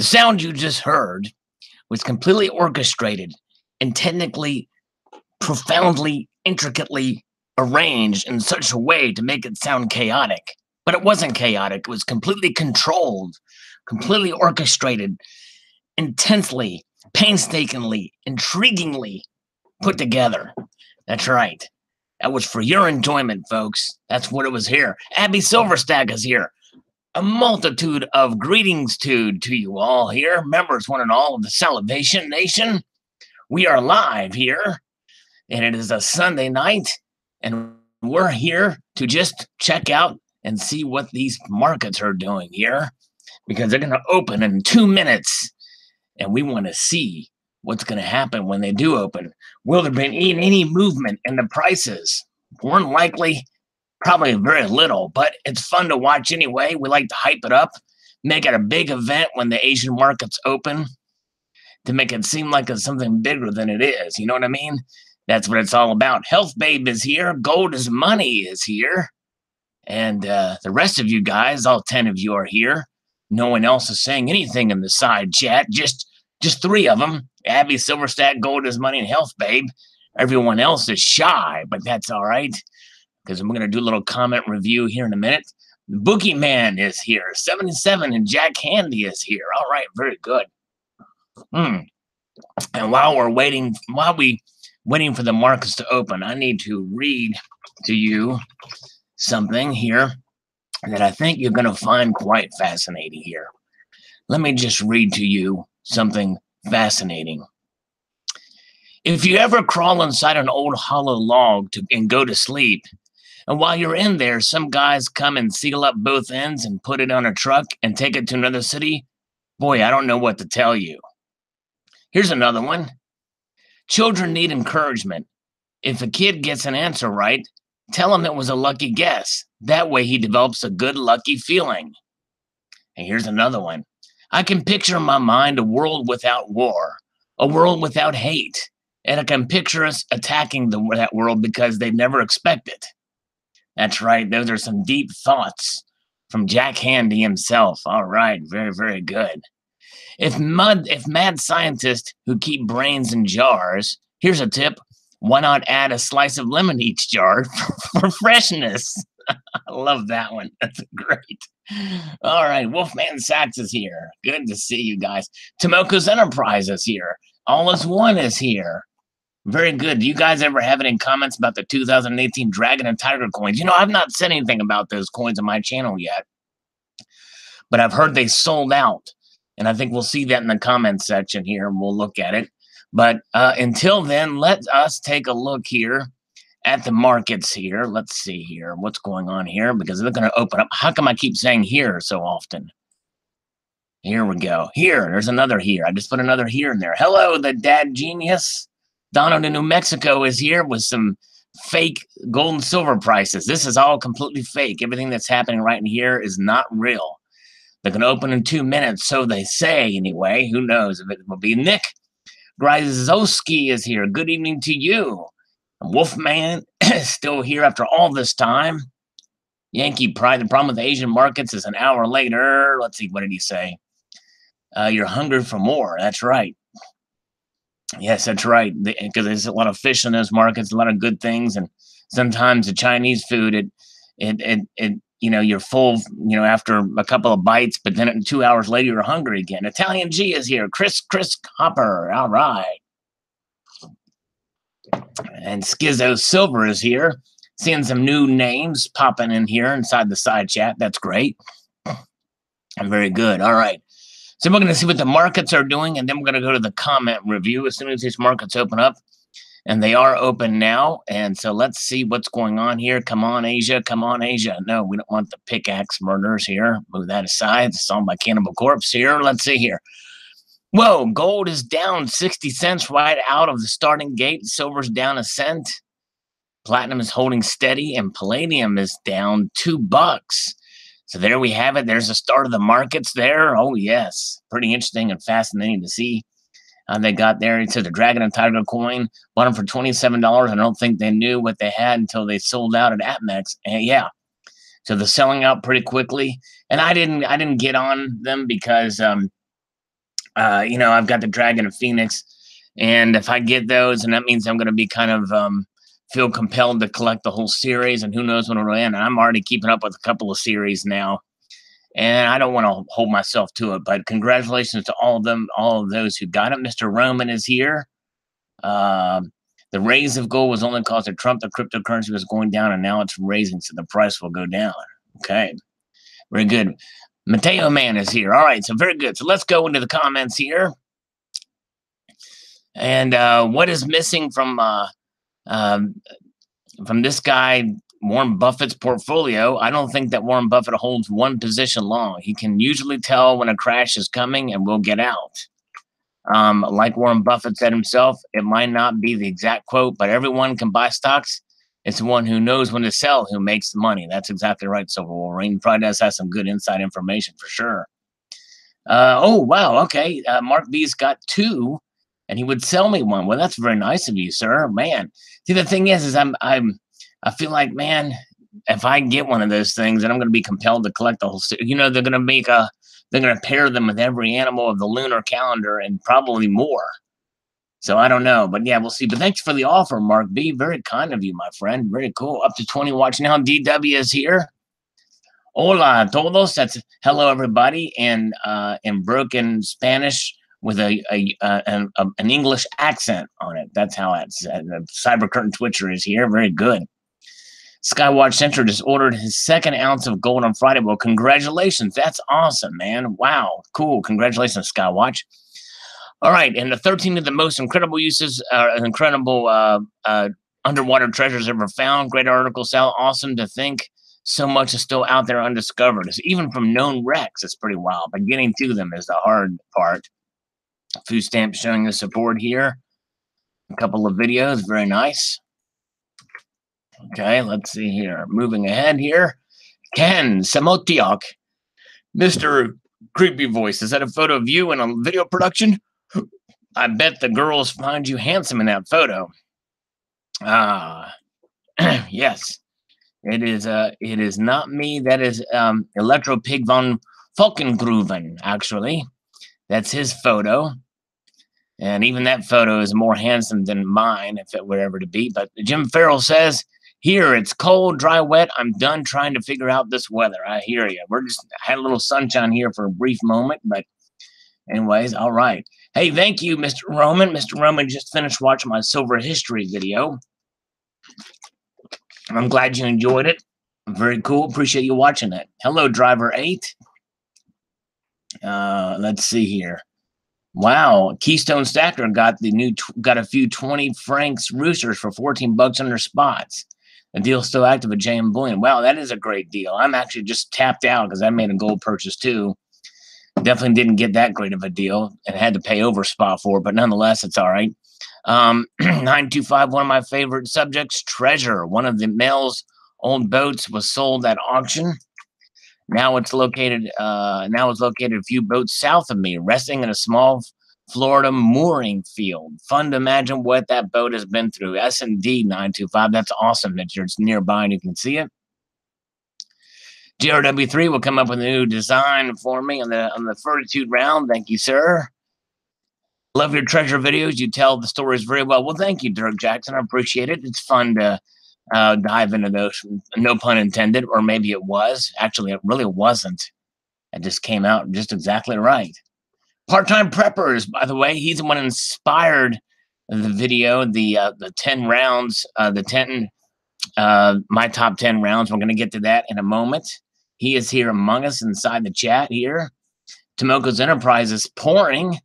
sound you just heard was completely orchestrated and technically, profoundly, intricately arranged in such a way to make it sound chaotic. But it wasn't chaotic. It was completely controlled, completely orchestrated, intensely, painstakingly, intriguingly put together. That's right. That was for your enjoyment, folks. That's what it was here. Abby Silverstack is here. A multitude of greetings to you all here, members one and all of the Salivation Nation. We are live here, and it is a Sunday night, and we're here to just check out and see what these markets are doing here, because they're going to open in 2 minutes, and we want to see what's going to happen when they do open. Will there be any movement in the prices? More than likely, probably very little, but it's fun to watch anyway. We like to hype it up, make it a big event when the Asian markets open, to make it seem like it's something bigger than it is. You know what I mean? That's what it's all about. Health Babe is here. Gold is Money is here. And the rest of you guys, all 10 of you are here. No one else is saying anything in the side chat. Just 3 of them. Abby Silverstack, Gold is Money, and Health Babe. Everyone else is shy, but that's all right, because I'm going to do a little comment review here in a minute. Boogeyman is here. 77 and Jack Handy is here. All right, very good. And while we're waiting for the markets to open, I need to read to you something here that I think you're going to find quite fascinating here. Let me just read to you something fascinating. If you ever crawl inside an old hollow log and go to sleep, and while you're in there, some guys come and seal up both ends and put it on a truck and take it to another city, boy, I don't know what to tell you. Here's another one. Children need encouragement. If a kid gets an answer right, tell him it was a lucky guess. That way he develops a good, lucky feeling. And here's another one. I can picture in my mind a world without war, a world without hate, and I can picture us attacking that world because they never expect it. That's right. Those are some deep thoughts from Jack Handy himself. All right. Very, very good. If mad scientists who keep brains in jars, here's a tip. Why not add a slice of lemon to each jar for freshness? I love that one. That's great. All right. Wolfman Sachs is here. Good to see you guys. Tomoko's Enterprise is here. All is One is here. Very good. Do you guys ever have any comments about the 2018 Dragon and Tiger coins? You know, I've not said anything about those coins on my channel yet, but I've heard they sold out. And I think we'll see that in the comments section here, and we'll look at it. But until then, let us take a look here at the markets here. Let's see here what's going on here, because they're going to open up. How come I keep saying here so often? Here we go. Here, there's another here. I just put another here in there. Hello, the dad genius. Donald in New Mexico is here with some fake gold and silver prices. This is all completely fake. Everything that's happening right in here is not real. They're going to open in 2 minutes, so they say anyway. Who knows if it will be. Nick Gryzowski is here. Good evening to you. Wolfman is still here after all this time. Yankee Pride. The problem with the Asian markets is an hour later. Let's see, what did he say? You're hungry for more. That's right. Yes, that's right. Because there's a lot of fish in those markets, a lot of good things, and sometimes the Chinese food, you know, you're full, you know, after a couple of bites, but then 2 hours later you're hungry again. Italian G is here. Chris Hopper. All right. And Schizo Silver is here. Seeing some new names popping in here inside the side chat. That's great. Very good. All right. So we're going to see what the markets are doing, and then we're going to go to the comment review as soon as these markets open up. And they are open now. And so let's see what's going on here. Come on, Asia. Come on, Asia. No, we don't want the pickaxe murders here. Move that aside. It's on by Cannibal Corpse here. Let's see here. Whoa, gold is down 60 cents right out of the starting gate. Silver's down a cent. Platinum is holding steady, and palladium is down $2. So there we have it. There's the start of the markets there. Oh, yes. Pretty interesting and fascinating to see. They got there. It says the Dragon and Tiger coin bought them for $27. I don't think they knew what they had until they sold out at APMEX. And yeah, so they're selling out pretty quickly. And I didn't get on them because You know, I've got the Dragon of Phoenix, and if I get those, and that means I'm going to be kind of feel compelled to collect the whole series, and who knows when it'll end. And I'm already keeping up with a couple of series now, and I don't want to hold myself to it. But congratulations to all of them, all of those who got it. Mr. Roman is here. The raise of gold was only caused that Trump, the cryptocurrency was going down, and now it's raising, so the price will go down. Okay, very good. Mateo Man is here. All right, so very good. So let's go into the comments here. And what is missing from this guy, Warren Buffett's portfolio? I don't think that Warren Buffett holds one position long. He can usually tell when a crash is coming and will get out. Like Warren Buffett said himself, it might not be the exact quote, but everyone can buy stocks. It's the one who knows when to sell who makes the money. That's exactly right, Silver Wolverine. Probably does have some good inside information for sure. Oh, wow. Okay. Mark B's got 2, and he would sell me one. Well, that's very nice of you, sir. Man. See, the thing is I feel like, man, if I get one of those things, then I'm going to be compelled to collect the whole series. You know, they're going to pair them with every animal of the lunar calendar and probably more. So I don't know, but yeah, we'll see. But thanks for the offer, Mark B. Very kind of you, my friend. Very cool. Up to 20 watching now. DW is here. Hola todos. That's hello everybody in broken Spanish with an English accent on it. That's how it's. Cyber Curtain Twitcher is here. Very good. Skywatch Central just ordered his 2nd ounce of gold on Friday. Well, congratulations. That's awesome, man. Wow. Cool. Congratulations, Skywatch. All right. And the 13 of the most incredible uses, underwater treasures ever found. Great article, Sal. Awesome to think so much is still out there undiscovered. It's even from known wrecks. It's pretty wild. But getting to them is the hard part. Food stamp showing the support here. A couple of videos. Very nice. Okay, let's see here. Moving ahead here. Ken Samotiok, Mr. Creepy Voice. Is that a photo of you in a video production? I bet the girls find you handsome in that photo. Yes. It is not me. That is Electro Pig von Falkengruven, actually. That's his photo. And even that photo is more handsome than mine, if it were ever to be. But Jim Farrell says, here, it's cold, dry, wet. I'm done trying to figure out this weather. I hear you. We're just had a little sunshine here for a brief moment. But anyways, all right. Hey, thank you, Mr. Roman. Mr. Roman just finished watching my silver history video. I'm glad you enjoyed it. Very cool. Appreciate you watching it. Hello, Driver 8. Let's see here. Wow, Keystone Stacker got got a few 20 francs roosters for $14 on their spots. The deal's still active at JM Bullion. Wow, that is a great deal. I'm actually just tapped out because I made a gold purchase too. Definitely didn't get that great of a deal and had to pay over spot for it, but nonetheless, it's all right. 925, one of my favorite subjects, Treasure. One of the Mel's old boats was sold at auction. Now it's located a few boats south of me, resting in a small Florida mooring field. Fun to imagine what that boat has been through. S&D 925. That's awesome that you're nearby and you can see it. GRW3 will come up with a new design for me on the Fortitude round. Thank you, sir. Love your treasure videos. You tell the stories very well. Well, thank you, Dirk Jackson. I appreciate it. It's fun to dive into those. No pun intended, or maybe it was. Actually, it really wasn't. It just came out just exactly right. Part-time Preppers, by the way, he's the one who inspired the video, the 10 rounds, my top 10 rounds. We're going to get to that in a moment. He is here among us inside the chat here. Tomoko's Enterprise is pouring.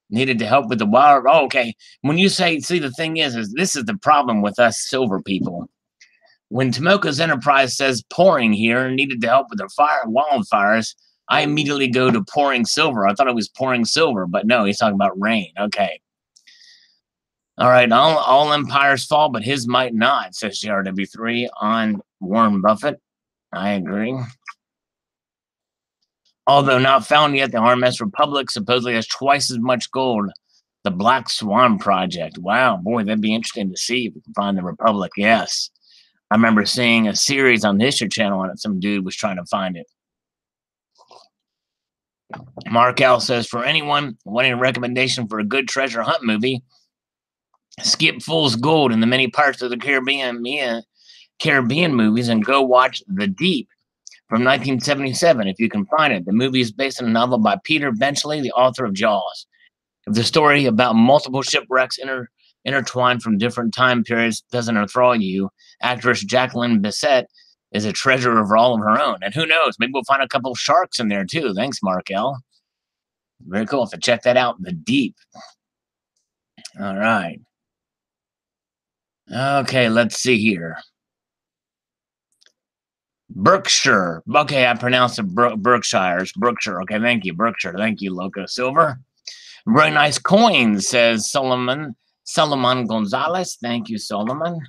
Needed to help with the wire. Oh, okay. When you see, the thing is this is the problem with us silver people. When Tomoko's Enterprise says pouring here, needed to help with the wildfires, I immediately go to pouring silver. I thought it was pouring silver, but no, he's talking about rain. Okay. All right. All empires fall, but his might not, says GRW3 on Warren Buffett. I agree. Although not found yet, the RMS Republic supposedly has twice as much gold. The Black Swan Project. Wow, boy, that'd be interesting to see if we can find the Republic. Yes. I remember seeing a series on the History Channel on it. Some dude was trying to find it. Mark L says, for anyone wanting a recommendation for a good treasure hunt movie, skip Fool's Gold and the many parts of the Caribbean movies and go watch The Deep from 1977 if you can find it. The movie is based on a novel by Peter Benchley, the author of Jaws. The story about multiple shipwrecks intertwined from different time periods doesn't enthrall you, actress Jacqueline Bisset is a treasure of all of her own. And who knows, maybe we'll find a couple of sharks in there too. Thanks, Mark L. Very cool. So check that out, The Deep. All right. Okay, let's see here. Berkshire. Okay, I pronounced it Berkshire. It's Berkshire. Okay, thank you, Berkshire. Thank you, Loco Silver. Very nice coin, says Solomon Gonzalez. Thank you, Solomon.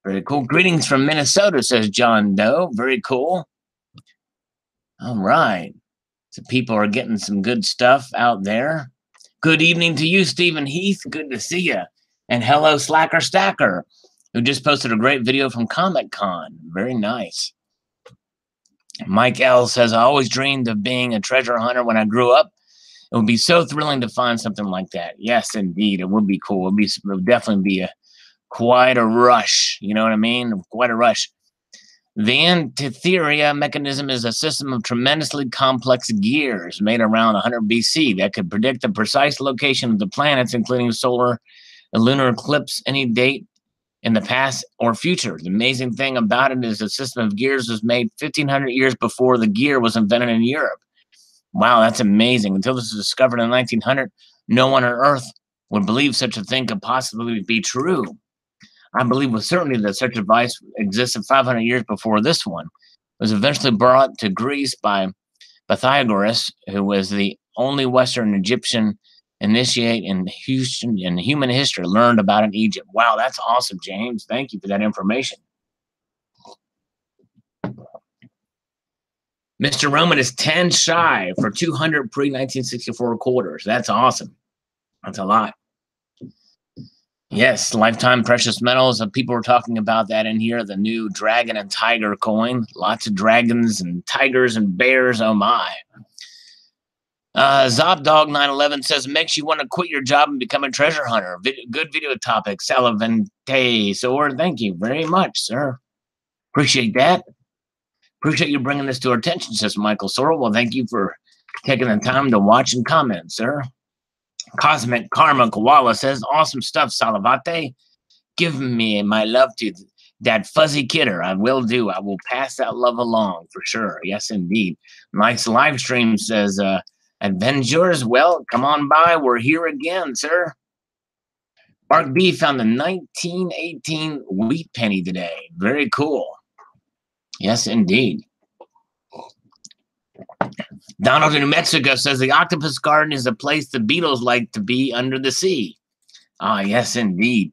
Very cool. Greetings from Minnesota, says John Doe. Very cool. All right. So people are getting some good stuff out there. Good evening to you, Stephen Heath. Good to see you. And hello, Slacker Stacker, who just posted a great video from Comic-Con. Very nice. Mike L says, I always dreamed of being a treasure hunter when I grew up. It would be so thrilling to find something like that. Yes, indeed. It would be cool. It would definitely be quite a rush. You know what I mean? Quite a rush. The Antitheria mechanism is a system of tremendously complex gears made around 100 BC that could predict the precise location of the planets, including solar and lunar eclipse, any date in the past or future. The amazing thing about it is the system of gears was made 1,500 years before the gear was invented in Europe. Wow, that's amazing. Until this was discovered in 1900, no one on Earth would believe such a thing could possibly be true. I believe with certainty that such a device existed 500 years before this one. It was eventually brought to Greece by Pythagoras, who was the only Western Egyptian initiate in human history learned about in Egypt. Wow, that's awesome, James. Thank you for that information. Mr. Roman is 10 shy for 200 pre-1964 quarters. That's awesome. That's a lot. Yes, lifetime precious metals. People were talking about that in here. The new dragon and tiger coin. Lots of dragons and tigers and bears. Oh my. Zobdog911 says, makes you want to quit your job and become a treasure hunter. Good video topic. Salivate Sword. Thank you very much, sir. Appreciate that. Appreciate you bringing this to our attention, says Michael Sorrell. Well, thank you for taking the time to watch and comment, sir. Cosmic Karma Koala says, awesome stuff, Salivate. Give me my love to that fuzzy kidder. I will do. I will pass that love along for sure. Yes, indeed. Mike's live stream says, Avengers, well, come on by. We're here again, sir. Mark B found the 1918 wheat penny today. Very cool. Yes, indeed. Donald in New Mexico says the octopus garden is a place the Beatles like to be under the sea. Ah, yes, indeed.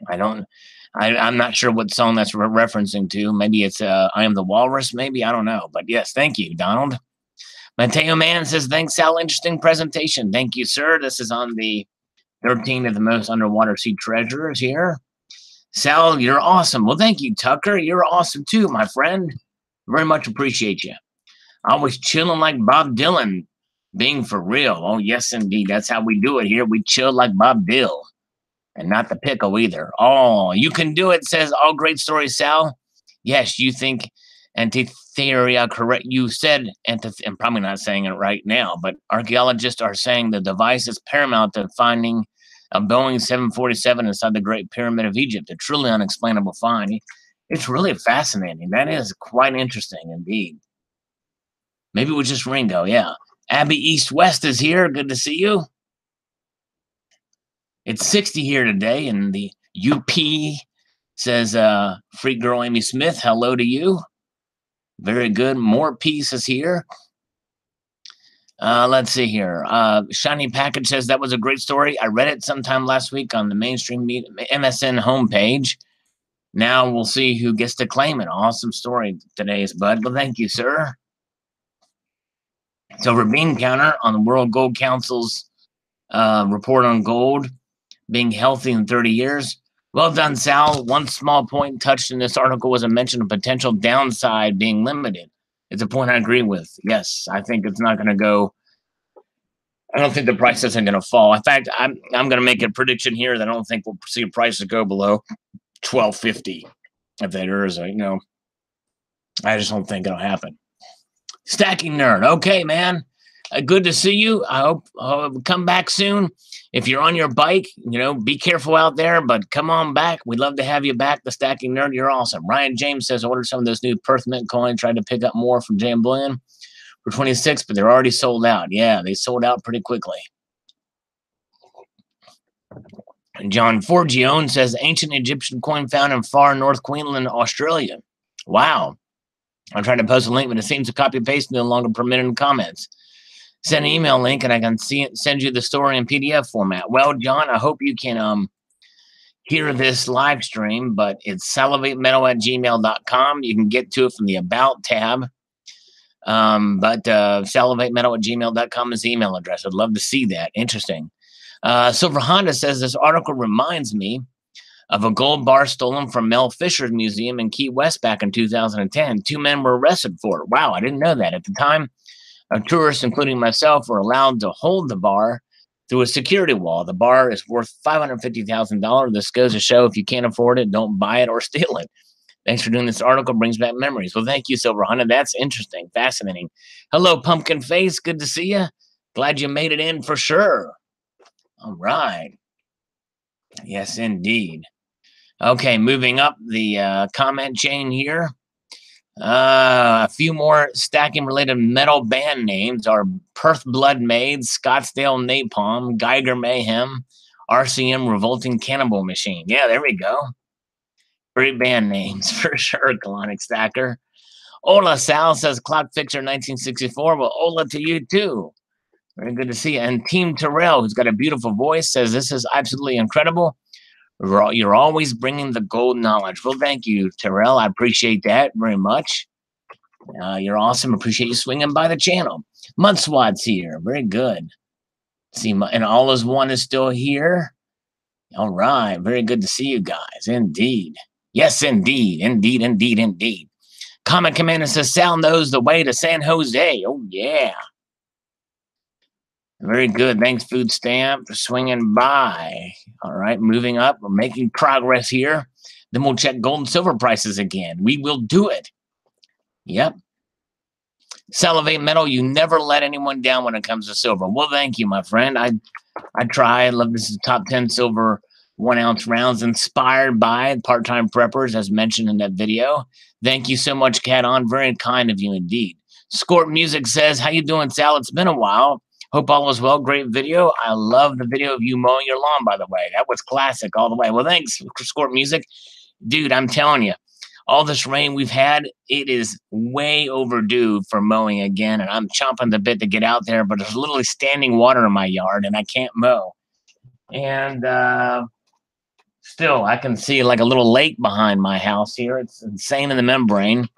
I'm not sure what song that's referencing to. Maybe it's I Am the Walrus, maybe. I don't know. But yes, thank you, Donald. Mateo Mann says, thanks, Sal. Interesting presentation. Thank you, sir. This is on the 13 of the most underwater sea treasures here. Sal, you're awesome. Well, thank you, Tucker. You're awesome too, my friend. Very much appreciate you. Always chilling like Bob Dylan, being for real. Oh, yes, indeed. That's how we do it here. We chill like Bob Dylan. And not the pickle either. Oh, you can do it, says all great stories, Sal. Yes, you think Antitheria correct. You said, I'm probably not saying it right now, but archaeologists are saying the device is paramount to finding a Boeing 747 inside the Great Pyramid of Egypt. A truly unexplainable find. It's really fascinating. That is quite interesting indeed. Maybe it was just Ringo, yeah. Abby East West is here. Good to see you. It's 60 here today in the UP, says Freak Girl Amy Smith. Hello to you. Very good. More pieces here. Let's see here. Shiny Package says that was a great story. I read it sometime last week on the mainstream MSN homepage. Now we'll see who gets to claim it. Awesome story today's bud. Well, thank you, sir. So Bean Counter on the World Gold Council's report on gold being healthy in 30 years. Well done, Sal. One small point touched in this article was a mention of potential downside being limited. It's a point I agree with. Yes, I think it's not going to go. I don't think the price isn't going to fall. In fact, I'm going to make a prediction here that I don't think we'll see prices go below 1250. If there is a, I just don't think it'll happen. Stacking Nerd. Okay, man. Good to see you. I hope come back soon. If you're on your bike, be careful out there, but come on back. We'd love to have you back. The Stacking Nerd, you're awesome. Ryan James says, ordered some of those new Perth Mint coins, tried to pick up more from Jam Bullion for 26, but they're already sold out. Yeah, they sold out pretty quickly. John Forgione says, ancient Egyptian coin found in far North Queensland, Australia. Wow. I'm trying to post a link, but it seems to copy and paste no longer permitted in comments. Send an email link and I can send you the story in PDF format. Well, John, I hope you can hear this live stream, but it's salivatemetal@gmail.com. You can get to it from the About tab. But salivatemetal@gmail.com is the email address. I'd love to see that. Interesting. Silver Honda says, this article reminds me of a gold bar stolen from Mel Fisher's museum in Key West back in 2010. 2 men were arrested for it. Wow, I didn't know that. At the time, tourists, including myself, were allowed to hold the bar through a security wall. The bar is worth $550,000. This goes to show if you can't afford it, don't buy it or steal it. Thanks for doing this article. Brings back memories. Well, thank you, Silver Hunter. That's interesting. Fascinating. Hello, Pumpkin Face. Good to see you. Glad you made it in for sure. All right. Yes, indeed. Okay, moving up the comment chain here. A few more stacking-related metal band names are Perth Blood Maids, Scottsdale Napalm, Geiger Mayhem, RCM Revolting Cannibal Machine. Yeah, there we go. Great band names for sure, Colonic Stacker. Ola Sal says Clock Fixer 1964. Well, Ola to you too. Very good to see you. And Team Terrell, who's got a beautiful voice, says this is absolutely incredible. You're always bringing the gold knowledge. Well, thank you, Terrell. I appreciate that very much. You're awesome. Appreciate you swinging by the channel. Mudswad's here. Very good. See, and All Is One is still here. All right. Very good to see you guys. Indeed. Yes, indeed. Indeed, indeed, indeed. Comet Commander says Sal knows the way to San Jose. Oh, yeah. Very good. Thanks, Food Stamp, for swinging by. All right, moving up. We're making progress here. Then we'll check gold and silver prices again. We will do it. Yep. Salivate Metal, you never let anyone down when it comes to silver. Well, thank you, my friend. I try. I love this is top 10 silver 1 ounce rounds inspired by part-time preppers, as mentioned in that video. Thank you so much, Cat On. Very kind of you indeed. Scorp Music says, how you doing, Sal? It's been a while. Hope all is well. Great video. I love the video of you mowing your lawn, by the way. That was classic all the way. Well, thanks, Scorp Music. Dude, I'm telling you, all this rain we've had, it is way overdue for mowing again, and I'm chomping the bit to get out there, but there's literally standing water in my yard, and I can't mow. And still, I can see like a little lake behind my house here. It's insane in the membrane.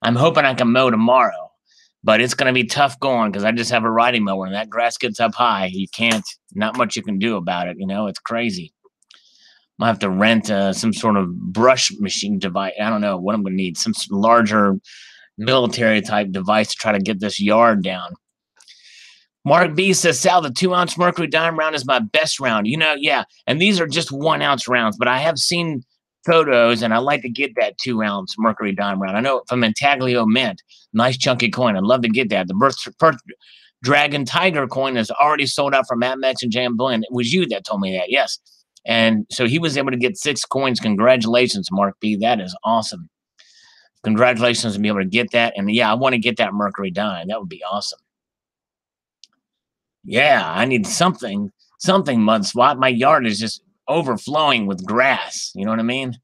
I'm hoping I can mow tomorrow. But it's going to be tough going because I just have a riding mower and that grass gets up high. You can't, not much you can do about it. It's crazy. Might have to rent some sort of brush machine device. I don't know what I'm going to need. Some larger military type device to try to get this yard down. Mark B says, Sal, the 2 ounce Mercury dime round is my best round. Yeah. And these are just 1 ounce rounds, but I have seen photos and I like to get that 2 ounce Mercury dime round. I know from Intaglio Mint, nice chunky coin. I'd love to get that. The Perth Dragon Tiger coin is already sold out from Max and Jam Bullion. It was you that told me that, yes. And so he was able to get 6 coins. Congratulations, Mark B. That is awesome. Congratulations to be able to get that. And yeah, I want to get that Mercury dime. That would be awesome. Yeah, I need something, Mudswat. My yard is just overflowing with grass. You know what I mean?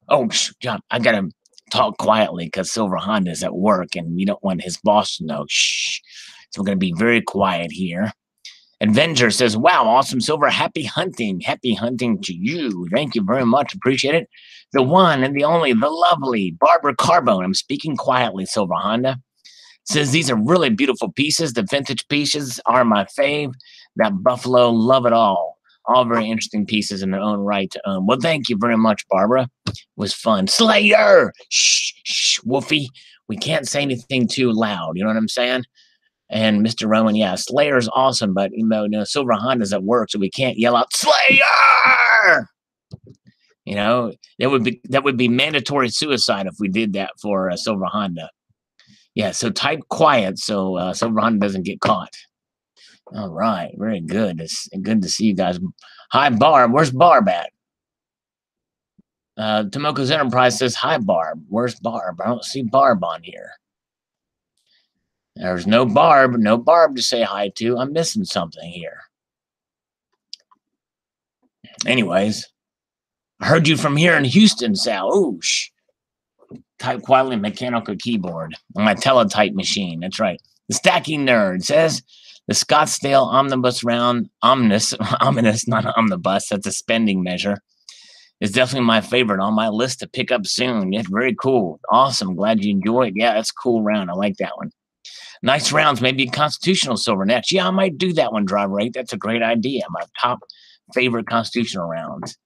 Oh, John, I got to talk quietly because Silver Honda is at work and we don't want his boss to know. Shh. So we're going to be very quiet here. Adventure says, wow, awesome, Silver. Happy hunting. Happy hunting to you. Thank you very much. Appreciate it. The one and the only, the lovely Barbara Carbone. I'm speaking quietly, Silver Honda. Says these are really beautiful pieces. The vintage pieces are my fave. That Buffalo, love it all. All very interesting pieces in their own right to own. Well, thank you very much, Barbara. It was fun. Slayer! Shh, shh, Wolfie. we can't say anything too loud. You know what I'm saying? And Mr. Roman, yeah, Slayer's awesome, but Silver Honda's at work, so we can't yell out Slayer. That would be mandatory suicide if we did that for Silver Honda. Yeah, so type quiet so Silver Honda doesn't get caught. All right, very good. It's good to see you guys. Hi, Barb. Where's Barb at? Tomoko's Enterprise says, hi, Barb. Where's Barb? I don't see Barb on here. There's no Barb to say hi to. I'm missing something here. Anyways, I heard you from here in Houston, Sal. Oosh. Type quietly mechanical keyboard on my teletype machine. That's right. The Stacking Nerd says, the Scottsdale Omnibus Round, ominous, not omnibus, that's a spending measure, is definitely my favorite on my list to pick up soon. Yeah, very cool. Awesome. Glad you enjoyed. Yeah, that's a cool round. I like that one. Nice rounds, maybe a constitutional silver next. Yeah, I might do that one, Driver 8. That's a great idea. My top favorite constitutional rounds.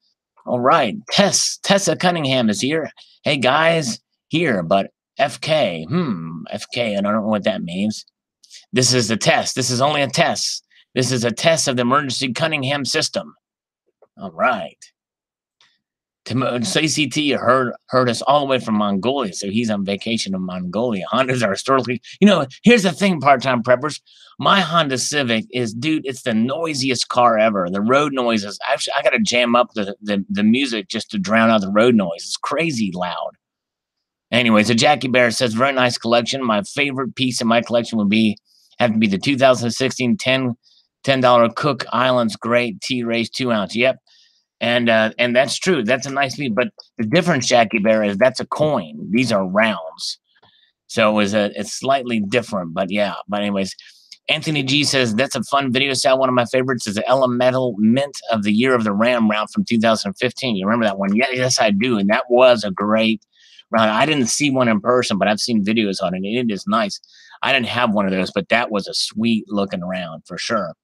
All right. Tessa Cunningham is here. Hey, guys, here, but FK. FK, I don't know what that means. This is a test. This is only a test. This is a test of the emergency Cunningham system. All right. CCT heard us all the way from Mongolia, so he's on vacation in Mongolia. Hondas are historically, here's the thing, part-time preppers. My Honda Civic is, dude, it's the noisiest car ever. The road noises, actually, I got to jam up the music just to drown out the road noise. It's crazy loud. Anyways, so Jackie Bear says, very nice collection. My favorite piece in my collection would have to be the 2016 $10 Cook Islands Great T-Race 2-ounce. Yep. And that's true. That's a nice piece. But the difference, Jackie Bear, is that's a coin. These are rounds. So it's slightly different. But yeah. But anyways, Anthony G says, that's a fun video, Sal. One of my favorites is the Elemental Mint of the Year of the Ram round from 2015. You remember that one? Yeah, yes, I do. And that was a great round. I didn't see one in person, but I've seen videos on it. It is nice. I didn't have one of those, but that was a sweet looking round for sure.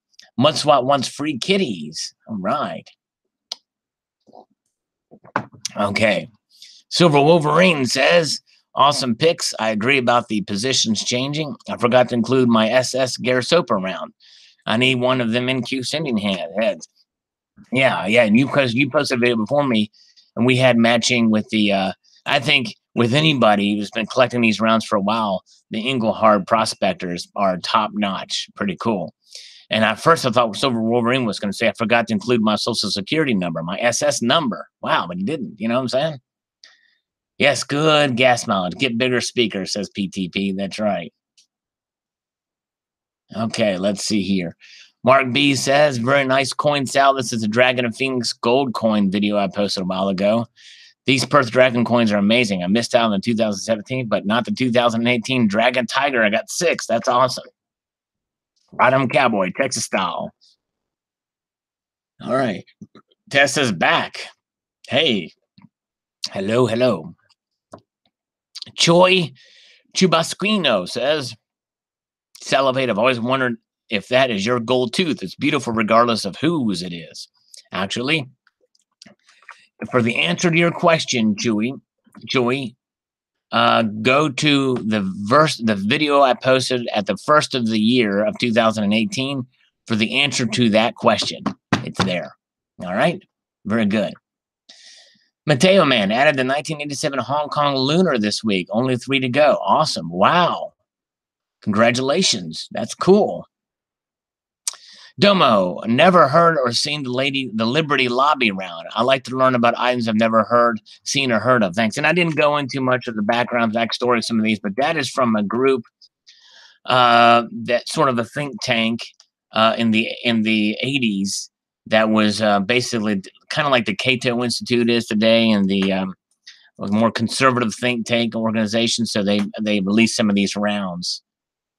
Mudswat wants free kitties. All right. Okay. Silver Wolverine says, awesome picks. I agree about the positions changing. I forgot to include my SS Garsopa round. I need one of them NQ sending heads. Yeah. And you posted a video before me, and we had matching with the, I think with anybody who's been collecting these rounds for a while, the Engelhard prospectors are top notch. Pretty cool. And at first I thought Silver Wolverine was going to say, I forgot to include my social security number, my SS number. Wow, but he didn't. You know what I'm saying? Yes, good gas mileage. Get bigger speakers, says PTP. That's right. Okay, let's see here. Mark B says, very nice coin, Sal. This is a Dragon of Phoenix gold coin video I posted a while ago. These Perth Dragon coins are amazing. I missed out on the 2017, but not the 2018 Dragon Tiger. I got 6. That's awesome. Ride 'em cowboy, Texas style. All right. Tessa's back. Hey. Hello. Choi Chubasquino says, Salivate, I've always wondered if that is your gold tooth. It's beautiful regardless of whose it is. Actually, for the answer to your question, Joey, go to the video I posted at the first of the year of 2018 for the answer to that question. It's there. All right. Very good. Mateo Man added the 1987 Hong Kong Lunar this week. Only 3 to go. Awesome. Wow. Congratulations. That's cool. Domo, never heard or seen the Liberty Lobby round. I like to learn about items I've never seen or heard of. Thanks. And I didn't go into much of the backstory of some of these, but that is from a group that sort of a think tank in the 80s that was basically kind of like the Cato Institute is today, and the more conservative think tank organization. So they released some of these rounds.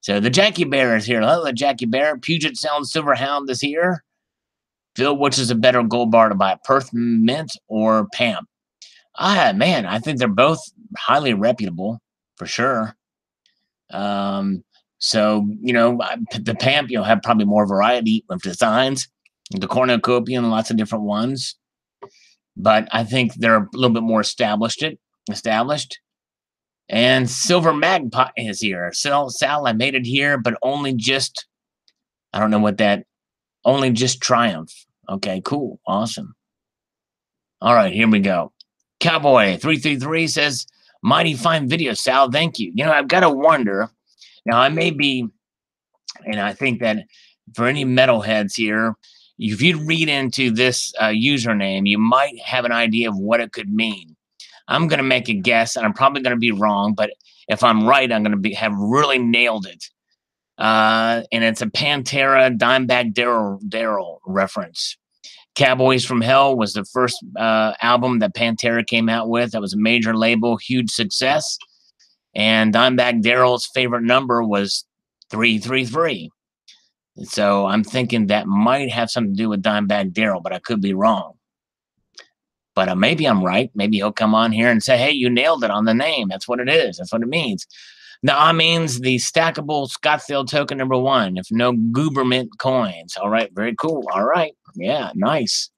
So the Jackie Bear is here. Hello, Jackie Bear. Puget Sound Silverhound is here. Phil, which is a better gold bar to buy, Perth Mint or PAMP? Man, I think they're both highly reputable for sure. So, the PAMP, you'll have probably more variety of designs. The cornucopian, lots of different ones. But I think they're a little bit more established. And Silver Magpie is here. Sal, I made it here, but only just, I don't know what that, only just Triumph. Okay, cool. Awesome. All right, here we go. Cowboy333 says, mighty fine video, Sal. Thank you. You know, I've got to wonder. Now, I may be, and I think that for any metalheads here, if you read into this username, you might have an idea of what it could mean. I'm going to make a guess, and I'm probably going to be wrong, but if I'm right, I'm going to have really nailed it. And it's a Pantera Dimebag Darrell reference. Cowboys from Hell was the first album that Pantera came out with. That was a major label, huge success. And Dimebag Darrell's favorite number was 333. So I'm thinking that might have something to do with Dimebag Darrell, but I could be wrong. But maybe I'm right. Maybe he'll come on here and say, hey, you nailed it on the name. That's what it is. That's what it means. Now, means the stackable Scottsdale token number 1, if no Goobermint coins. All right, very cool. All right. Yeah, nice.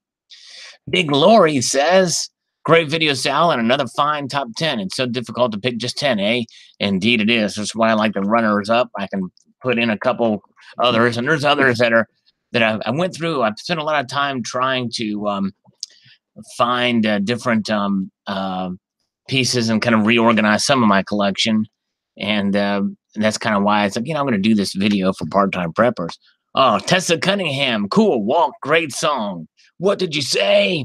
Big Lori says, great video, Sal, and another fine top 10. It's so difficult to pick just 10, eh? Indeed it is. That's why I like the runners up. I can put in a couple others, and there's others that I went through. I've spent a lot of time trying to find different pieces and kind of reorganize some of my collection. And that's kind of why it's like, I'm going to do this video for part-time preppers. Oh, Tessa Cunningham. Cool walk. Great song. What did you say?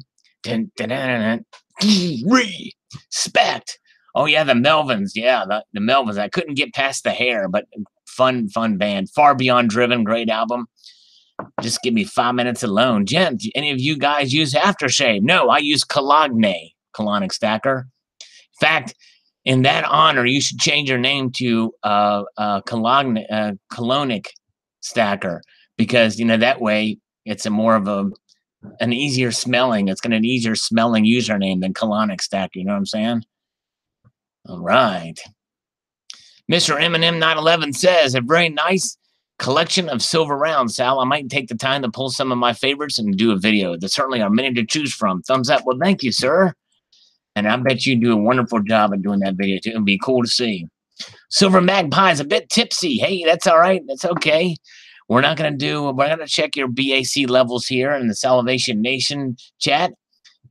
Respect. Oh, yeah, the Melvins. Yeah, the Melvins. I couldn't get past the hair, but fun band. Far Beyond Driven. Great album. Just give me 5 minutes alone. Jen, any of you guys use aftershave? No, I use Cologne, colonic stacker. In fact, in that honor, you should change your name to colonic stacker, because that way it's a more of an easier smelling. It's going to an easier smelling username than colonic stacker. You know what I'm saying? All right. Mr. Eminem 911 says, a very nice collection of silver rounds, Sal. I might take the time to pull some of my favorites and do a video. There certainly are many to choose from. Thumbs up. Well, thank you, sir. And I bet you do a wonderful job at doing that video, too. It'd be cool to see. Silver Magpie is a bit tipsy. Hey, that's all right. That's okay. We're going to check your BAC levels here in the Salivation Nation chat.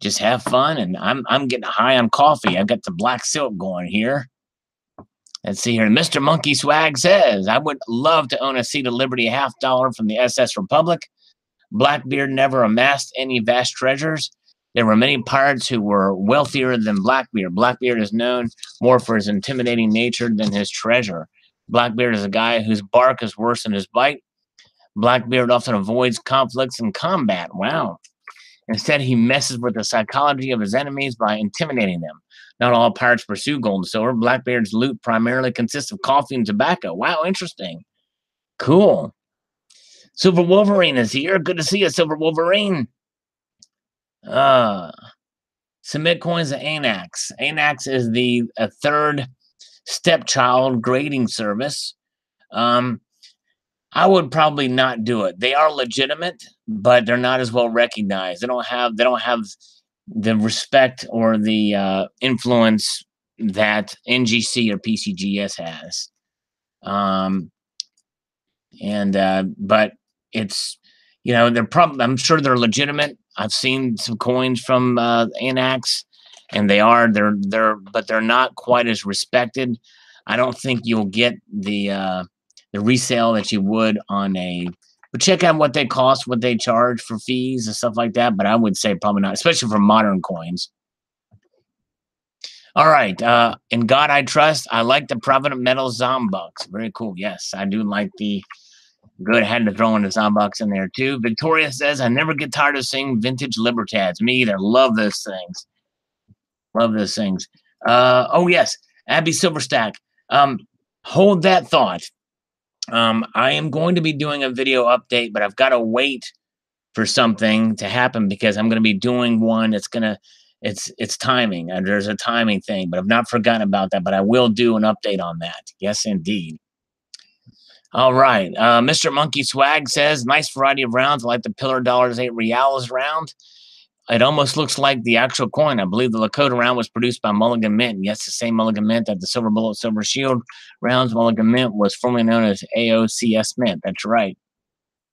Just have fun. And I'm getting high on coffee. I've got the black silk going here. Let's see here. Mr. Monkey Swag says, I would love to own a seat of Liberty, $50 from the SS Republic. Blackbeard never amassed any vast treasures. There were many pirates who were wealthier than Blackbeard. Blackbeard is known more for his intimidating nature than his treasure. Blackbeard is a guy whose bark is worse than his bite. Blackbeard often avoids conflicts and combat. Wow. Instead, he messes with the psychology of his enemies by intimidating them. Not all pirates pursue gold and silver. Blackbeard's loot primarily consists of coffee and tobacco. Wow, interesting. Cool. Silver Wolverine is here. Good to see you, Silver Wolverine. Submit coins to ANAX. ANAX is the third stepchild grading service. I would probably not do it. They are legitimate, but they're not as well recognized. They don't have the respect or the influence that NGC or PCGS has. But it's, they're probably, I'm sure they're legitimate. I've seen some coins from ANAX, and but they're not quite as respected. I don't think you'll get the resale that you would on but check out what they cost, what they charge for fees and stuff like that. But I would say probably not, especially for modern coins. All right. In God I Trust. I like the Provident Metal Zombucks. Very cool. Yes, I do like the good. I had to throw in the Zombucks in there too. Victoria says, I never get tired of seeing vintage Libertads. Me either. Love those things. Love those things. Oh, yes. Abby Silverstack. Hold that thought. I am going to be doing a video update, but I've got to wait for something to happen because I'm going to be doing one. It's timing. There's a timing thing, but I've not forgotten about that, but I will do an update on that. Yes, indeed. All right. Mr. Monkey Swag says, nice variety of rounds. I like the Pillar Dollars 8 Reals round. It almost looks like the actual coin. I believe the Lakota round was produced by Mulligan Mint. Yes, the same Mulligan Mint that the Silver Bullet Silver Shield rounds. Mulligan Mint was formerly known as AOCS Mint. That's right.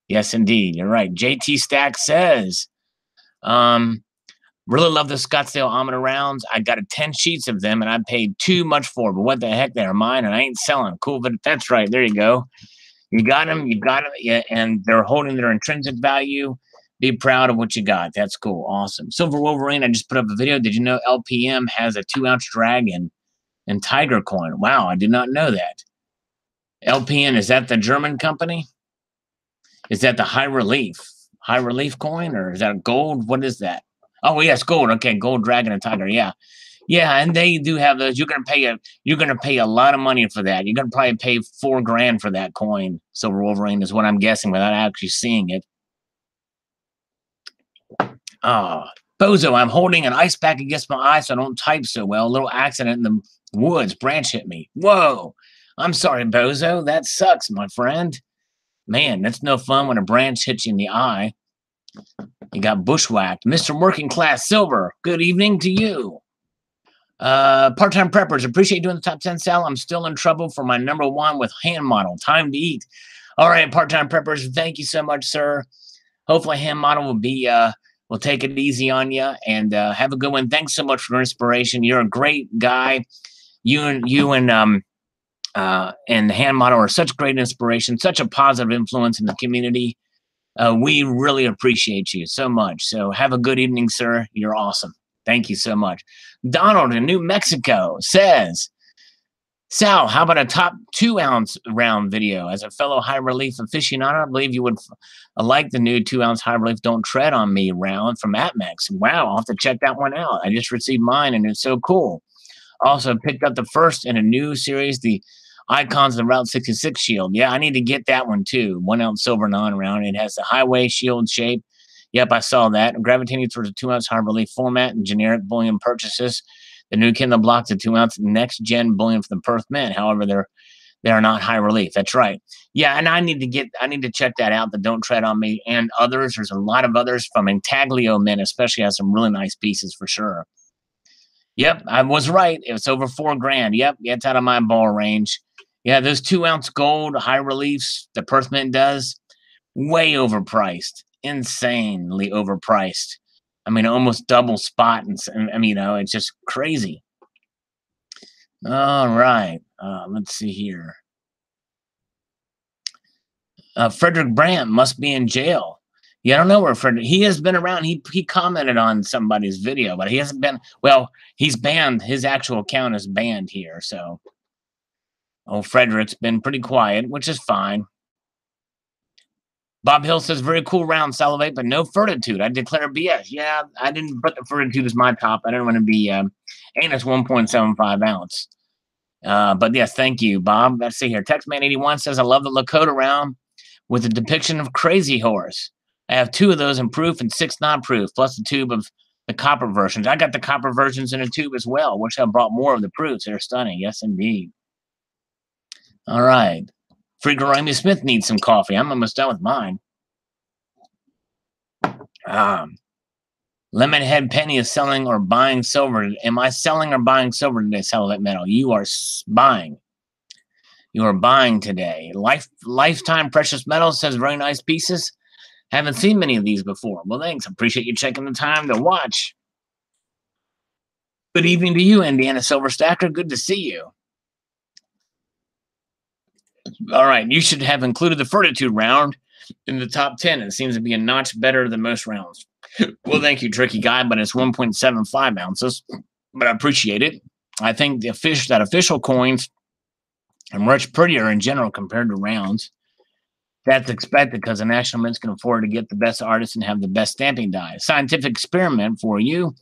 Yes, indeed. You're right. JT Stack says, really love the Scottsdale Almanac rounds. I got 10 sheets of them, and I paid too much for, but what the heck, they're mine, and I ain't selling. Cool, but that's right. There you go. You got them, yeah, and they're holding their intrinsic value. Be proud of what you got. That's cool. Awesome. Silver Wolverine, I just put up a video. Did you know LPM has a 2-ounce dragon and tiger coin? Wow, I did not know that. LPN, is that the German company? Is that the high relief coin, or is that gold? What is that? Oh, yes, gold. Okay, gold dragon and tiger. Yeah. Yeah, and they do have those. You're gonna pay a lot of money for that. You're gonna probably pay $4,000 for that coin. Silver Wolverine is what I'm guessing without actually seeing it. Bozo, I'm holding an ice pack against my eye so I don't type so well. A little accident in the woods. Branch hit me. Whoa. I'm sorry, Bozo. That sucks, my friend. Man, that's no fun when a branch hits you in the eye. You got bushwhacked. Mr. Working Class Silver, good evening to you. Part-time preppers, appreciate doing the top 10, Sal. I'm still in trouble for my number 1 with hand model. Time to eat. All right, part-time preppers, thank you so much, sir. Hopefully hand model will be will take it easy on you, and have a good one. Thanks so much for your inspiration. You're a great guy. You and hand model are such great inspiration, such a positive influence in the community. We really appreciate you so much. So have a good evening, sir. You're awesome. Thank you so much. Donald in New Mexico says, Sal, how about a top 2-ounce round video? As a fellow high relief aficionado, I believe you would like the new 2-ounce high relief Don't Tread on Me round from APMEX. Wow, I'll have to check that one out. I just received mine, and it's so cool. Also picked up the first in a new series, the Icons of the Route 66 Shield. Yeah, I need to get that one too. 1-ounce silver non-round. It has the highway shield shape. Yep, I saw that. Gravitating towards a 2-ounce high relief format and generic bullion purchases. The new Kindle blocks a 2-ounce next-gen bullion for the Perth Mint. However, they are not high relief. That's right. Yeah, and I need to check that out. The Don't Tread on Me and others. There's a lot of others from Intaglio Mint, especially has some really nice pieces for sure. Yep, I was right. It was over $4,000. Yep, it's out of my ball range. Yeah, those 2-ounce gold high reliefs the Perth Mint does, way overpriced, insanely overpriced. I mean, almost double spot, and I mean, it's just crazy. All right, let's see here. Frederick Brandt must be in jail. Yeah, I don't know where Frederick. He has been around. He commented on somebody's video, but he hasn't been. Well, he's banned. His actual account is banned here. So, Frederick's been pretty quiet, which is fine. Bob Hill says, very cool round, Salivate, but no Fortitude. I declare BS. Yeah, I didn't put the Fortitude as my top. I didn't want to be, and it's 1.75 ounce. But yes, thank you, Bob. Let's see here. Textman81 says, I love the Lakota round with a depiction of Crazy Horse. I have 2 of those in proof and 6 non-proof, plus the tube of the copper versions. I got the copper versions in a tube as well. Wish I brought more of the proofs. They're stunning. Yes, indeed. All right. Freaker Remy Smith needs some coffee. I'm almost done with mine. Lemonhead Penny is selling or buying silver. Am I selling or buying silver today, Salivate Metal? You are buying. You are buying today. Lifetime Precious Metals says, very nice pieces. Haven't seen many of these before. Well, thanks. Appreciate you taking the time to watch. Good evening to you, Indiana Silver Stacker. Good to see you. All right, you should have included the Fortitude round in the top 10. It seems to be a notch better than most rounds. Well, thank you, Tricky Guy, but it's 1.75 ounces. But I appreciate it. I think that official coins are much prettier in general compared to rounds. That's expected because the National Mints can afford to get the best artists and have the best stamping die. A scientific experiment for you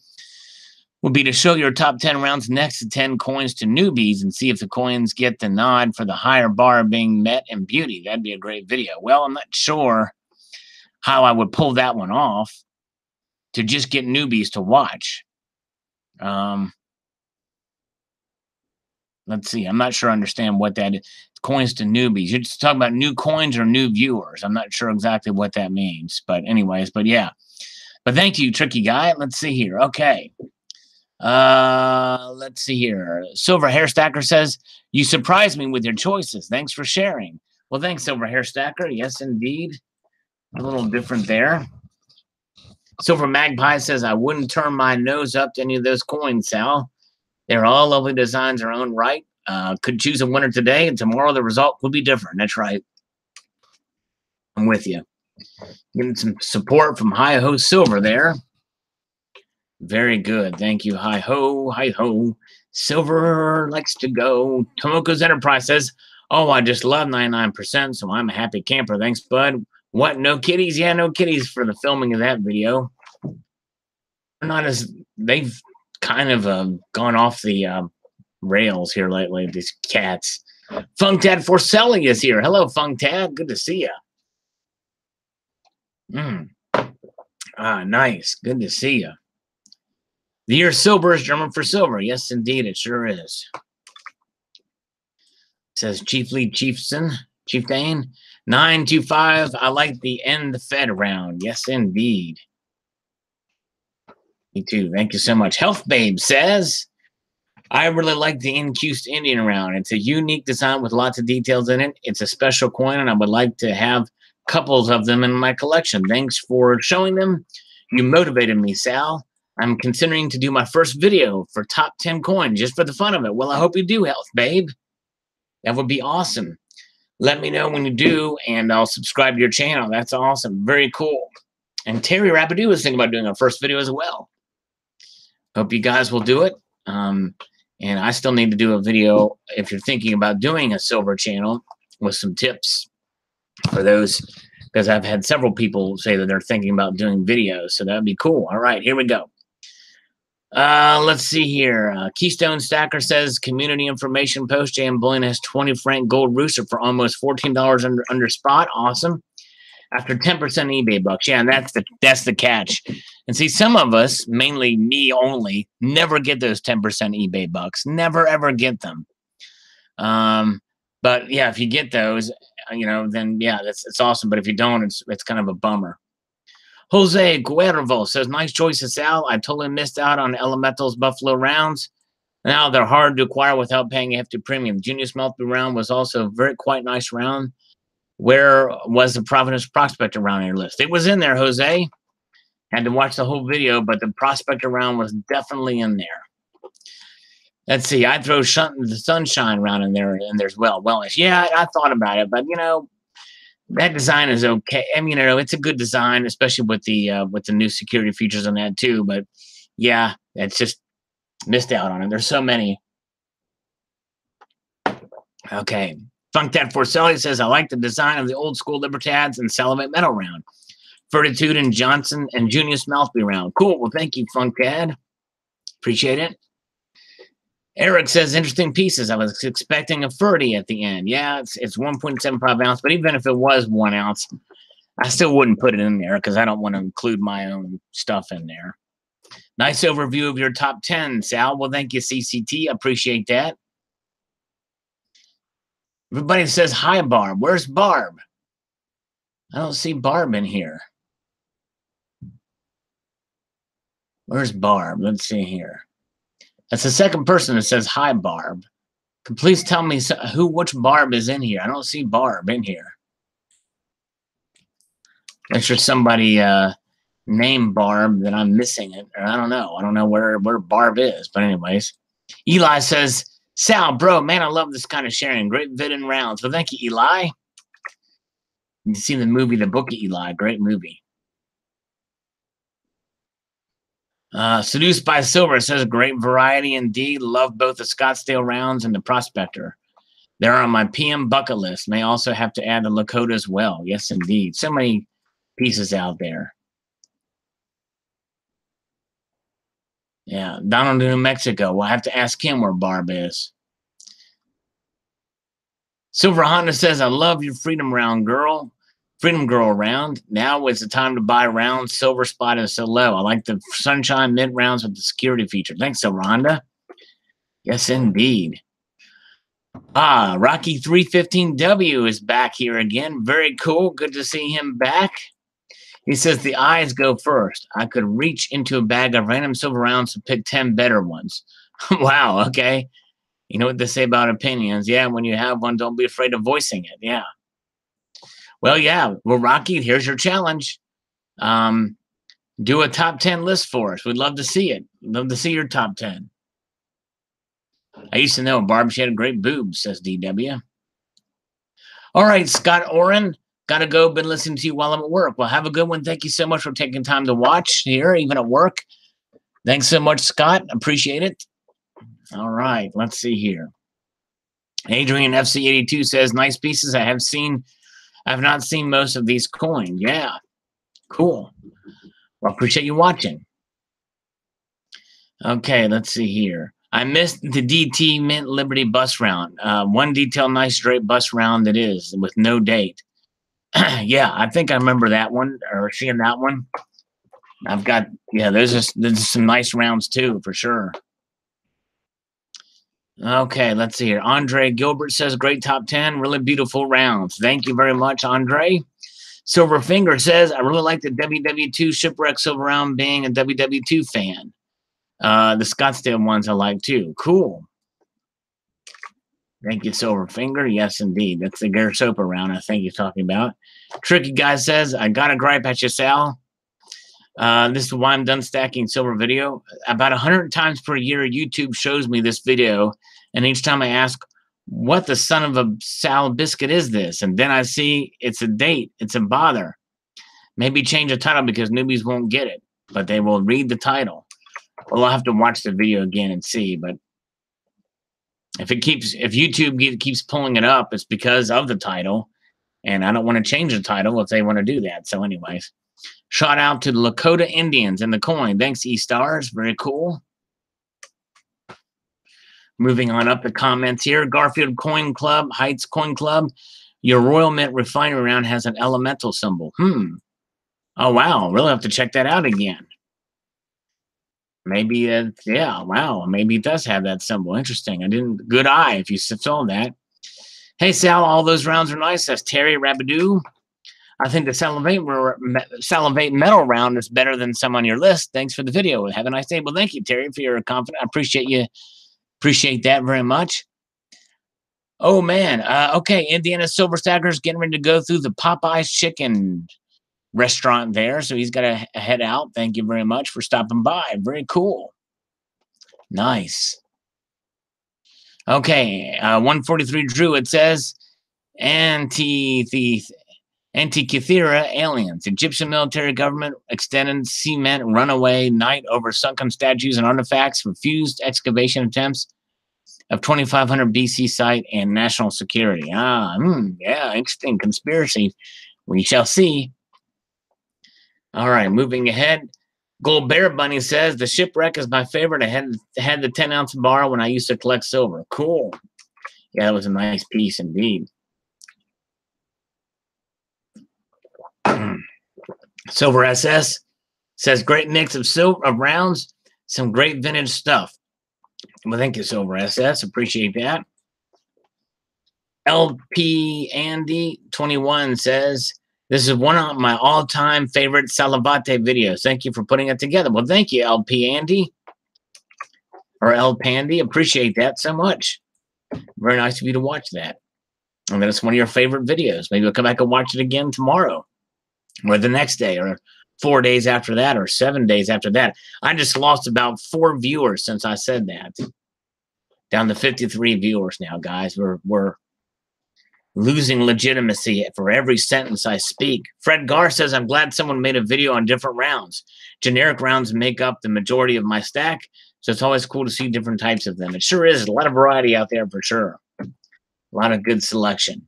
will be to show your top 10 rounds next to 10 coins to newbies and see if the coins get the nod for the higher bar being met in beauty. That'd be a great video. Well, I'm not sure how I would pull that one off to just get newbies to watch. Let's see. I'm not sure I understand what that is. Coins to newbies. You're just talking about new coins or new viewers. I'm not sure exactly what that means. But anyways, but yeah. But thank you, tricky guy. Let's see here. Okay. Let's see here. Silver Hair Stacker says, you surprised me with your choices. Thanks for sharing. Well, thanks, Silver Hair Stacker. Yes, indeed. A little different there. Silver Magpie says, I wouldn't turn my nose up to any of those coins, Sal. They're all lovely designs in their own right. Could choose a winner today, and tomorrow the result will be different. That's right. I'm with you. Getting some support from Hi Ho Silver there. Very good. Thank you. Hi ho, hi ho. Silver likes to go. Tomoko's Enterprise says, oh, I just love 99%, so I'm a happy camper. Thanks, bud. What? No kitties? Yeah, no kitties for the filming of that video. Not as they've kind of gone off the rails here lately, these cats. Funktad Forcelli is here. Hello, Funktad. Good to see you. Nice. Good to see you. The year silver is German for silver. Yes, indeed, it sure is. Says Chiefly Chieftain 925. I like the end the Fed round. Yes, indeed. Me too. Thank you so much. Health Babe says, I really like the Incused Indian round. It's a unique design with lots of details in it. It's a special coin, and I would like to have couples of them in my collection. Thanks for showing them. You motivated me, Sal. I'm considering to do my first video for top 10 coins just for the fun of it. Well, I hope you do, Health Babe. That would be awesome. Let me know when you do, and I'll subscribe to your channel. That's awesome. Very cool. And Terry Rapidu is thinking about doing our first video as well. Hope you guys will do it. And I still need to do a video if you're thinking about doing a silver channel with some tips for those, because I've had several people say that they're thinking about doing videos. So that'd be cool. All right, here we go. Let's see here. Keystone Stacker says, community information post, J.M. Bullion has 20 franc gold rooster for almost $14 under spot. Awesome. After 10% eBay bucks. Yeah, and that's the catch. And see, some of us, mainly me only, never get those 10% eBay bucks. Never, ever get them. But yeah, if you get those, then yeah, it's awesome. But if you don't, it's kind of a bummer. Jose Guerrero says, nice choices, Sal. I totally missed out on Elemental's Buffalo rounds. Now they're hard to acquire without paying a hefty premium. Genius Melty round was also a quite nice round. Where was the Providence Prospector round on your list? It was in there, Jose. Had to watch the whole video, but the Prospector round was definitely in there. Let's see. I'd throw the Sunshine round in there as well. Yeah, I thought about it, but that design is okay. I mean, it's a good design, especially with the new security features on that too. But yeah, it's just missed out on it. There's so many. Okay. Funktad Forcelli says, I like the design of the old school Libertads and Salivate Metal round. Fortitude and Johnson and Junius Maltby round. Cool. Well, thank you, Funktad. Appreciate it. Eric says, interesting pieces. I was expecting a 30 at the end. Yeah, it's 1.75 ounce, but even if it was 1 ounce, I still wouldn't put it in there because I don't want to include my own stuff in there. Nice overview of your top 10, Sal. Well, thank you, CCT. I appreciate that. Everybody says, hi, Barb. Where's Barb? I don't see Barb in here. Where's Barb? Let's see here. That's the second person that says, hi, Barb. Please tell me which Barb is in here. I don't see Barb in here. Unless there's somebody named Barb that I'm missing it. Or I don't know. I don't know where Barb is. But anyways, Eli says, Sal, bro, man, I love this kind of sharing. Great vid and rounds. Well, thank you, Eli. You see the movie, The Book of Eli. Great movie. Seduced by Silver says, great variety indeed. Love both the Scottsdale rounds and the Prospector. They're on my PM bucket list. May also have to add the Lakota as well. Yes, indeed. So many pieces out there. Yeah, Donald in New Mexico. We'll have to ask him where Barb is. Silver Honda says, I love your Freedom round, girl. Freedom Girl round. Now is the time to buy rounds. Silver spot is so low. I like the Sunshine mid rounds with the security feature. Thanks, Silver Honda. Yes, indeed. Rocky 315W is back here again. Very cool. Good to see him back. He says the eyes go first. I could reach into a bag of random silver rounds to pick 10 better ones. Wow, okay. You know what they say about opinions. Yeah, when you have one, don't be afraid of voicing it. Yeah. Well, yeah. Well, Rocky, here's your challenge. Do a top 10 list for us. We'd love to see it. Love to see your top 10. I used to know Barb, she had a great boobs, says DW. All right, Scott Oren. Gotta go. Been listening to you while I'm at work. Well, have a good one. Thank you so much for taking time to watch here, even at work. Thanks so much, Scott. Appreciate it. All right, let's see here. Adrian FC82 says, nice pieces. I've not seen most of these coins. Yeah, cool. Well, appreciate you watching. Okay, let's see here. I missed the DT Mint Liberty bus round. One detail, nice straight bus round that is, with no date. Yeah, I think I remember that one, or seeing that one. I've got, yeah, there's some nice rounds too, for sure. Okay, let's see here. Andre Gilbert says, great top 10, really beautiful rounds. Thank you very much, Andre. Silver Finger says, I really like the WW2 Shipwreck Silver Round, being a WW2 fan. The Scottsdale ones I like too. Cool. Thank you, Silver Finger. Yes, indeed. That's the Garsopa round I think you're talking about. Tricky Guy says, I got a gripe at you, Sal. This is why I'm done stacking silver video. About 100 times per year, YouTube shows me this video, and each time I ask, what the son of a Sal biscuit is this? And then I see it's a date. It's a bother. Maybe change the title because newbies won't get it, but they will read the title. Well, I'll have to watch the video again and see, but if YouTube keeps pulling it up, it's because of the title, and I don't want to change the title if they want to do that. So anyways, shout out to the Lakota Indians and the coin. Thanks, E-Stars. Very cool. Moving on up the comments here. Garfield Coin Club, Heights Coin Club. Your Royal Mint refinery round has an elemental symbol. Oh, wow. Really have to check that out again. Maybe, yeah, wow. Maybe it does have that symbol. Interesting. Good eye if you saw that. Hey, Sal, all those rounds are nice. That's Terry Rabidoo. I think the Salivate Metal round is better than some on your list. Thanks for the video. Have a nice day. Well, thank you, Terry, for your confidence. I appreciate you. Appreciate that very much. Oh, man. Okay, Indiana Silver Stacker's getting ready to go through the Popeye's Chicken restaurant there, so he's got to head out. Thank you very much for stopping by. Very cool. Nice. Okay, 143 Drew, it says, Antikythera aliens. Egyptian military government extended cement runaway night over sunken statues and artifacts, refused excavation attempts of 2500 BC site and national security. Yeah, interesting conspiracy. We shall see. All right, moving ahead. Gold Bear Bunny says, the shipwreck is my favorite. I had the 10-ounce bar when I used to collect silver. Cool. Yeah, that was a nice piece indeed. Silver SS says, great mix of rounds, some great vintage stuff. Well, thank you, Silver SS. Appreciate that. LP Andy 21 says, this is one of my all-time favorite Salivate videos. Thank you for putting it together. Well, thank you, LP Andy. Or L Pandy. Appreciate that so much. Very nice of you to watch that. And then it's one of your favorite videos. Maybe we'll come back and watch it again tomorrow. Or the next day. Or 4 days after that. Or 7 days after that. I just lost about 4 viewers since I said that. Down to 53 viewers now, guys. We're losing legitimacy for every sentence I speak. Fred Gar says, I'm glad someone made a video on different rounds. Generic rounds make up the majority of my stack, so it's always cool to see different types of them. It sure is. A lot of variety out there for sure. A lot of good selection.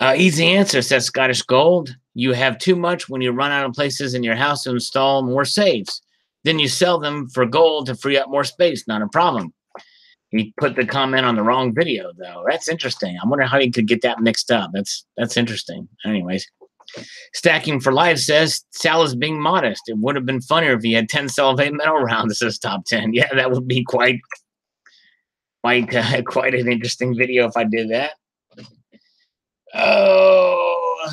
Easy answer, says Scottish Gold. You have too much when you run out of places in your house to install more safes. Then you sell them for gold to free up more space. Not a problem. He put the comment on the wrong video, though. That's interesting. I wonder how he could get that mixed up. That's interesting. Anyways, Stacking for Life says, Sal is being modest. It would have been funnier if he had 10 Salivate Metal rounds as top 10. Yeah, that would be quite an interesting video if I did that. Oh,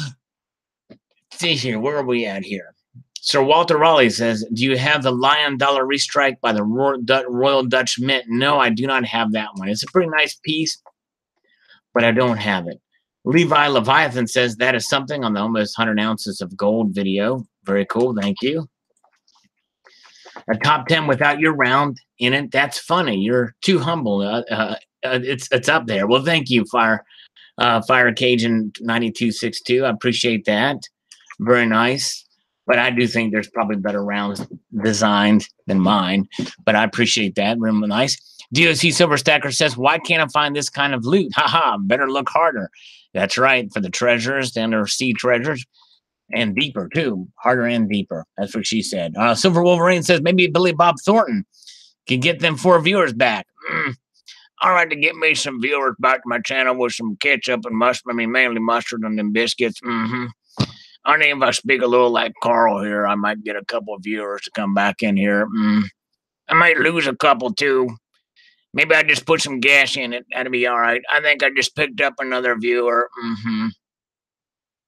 see here. Where are we at here? Sir Walter Raleigh says, do you have the Lion Dollar Restrike by the Royal Dutch Mint? No, I do not have that one. It's a pretty nice piece, but I don't have it. Levi Leviathan says that is something on the almost 100 ounces of gold video. Very cool. Thank you. A top 10 without your round in it. That's funny. You're too humble. It's up there. Well, thank you, Fire Cajun 9262. I appreciate that. Very nice. But I do think there's probably better rounds designed than mine. But I appreciate that. Very nice. DOC Silver Stacker says, why can't I find this kind of loot? Haha, better look harder. That's right. For the treasures, the undersea treasures. And deeper, too. Harder and deeper. That's what she said. Silver Wolverine says, maybe Billy Bob Thornton can get them 4 viewers back. All right, to get me some viewers back to my channel with some ketchup and mustard, mainly mustard and them biscuits. I mean, if I speak a little like Carl here, I might get a couple of viewers to come back in here. I might lose a couple, too. Maybe I just put some gas in it. That'd be all right. I think I just picked up another viewer.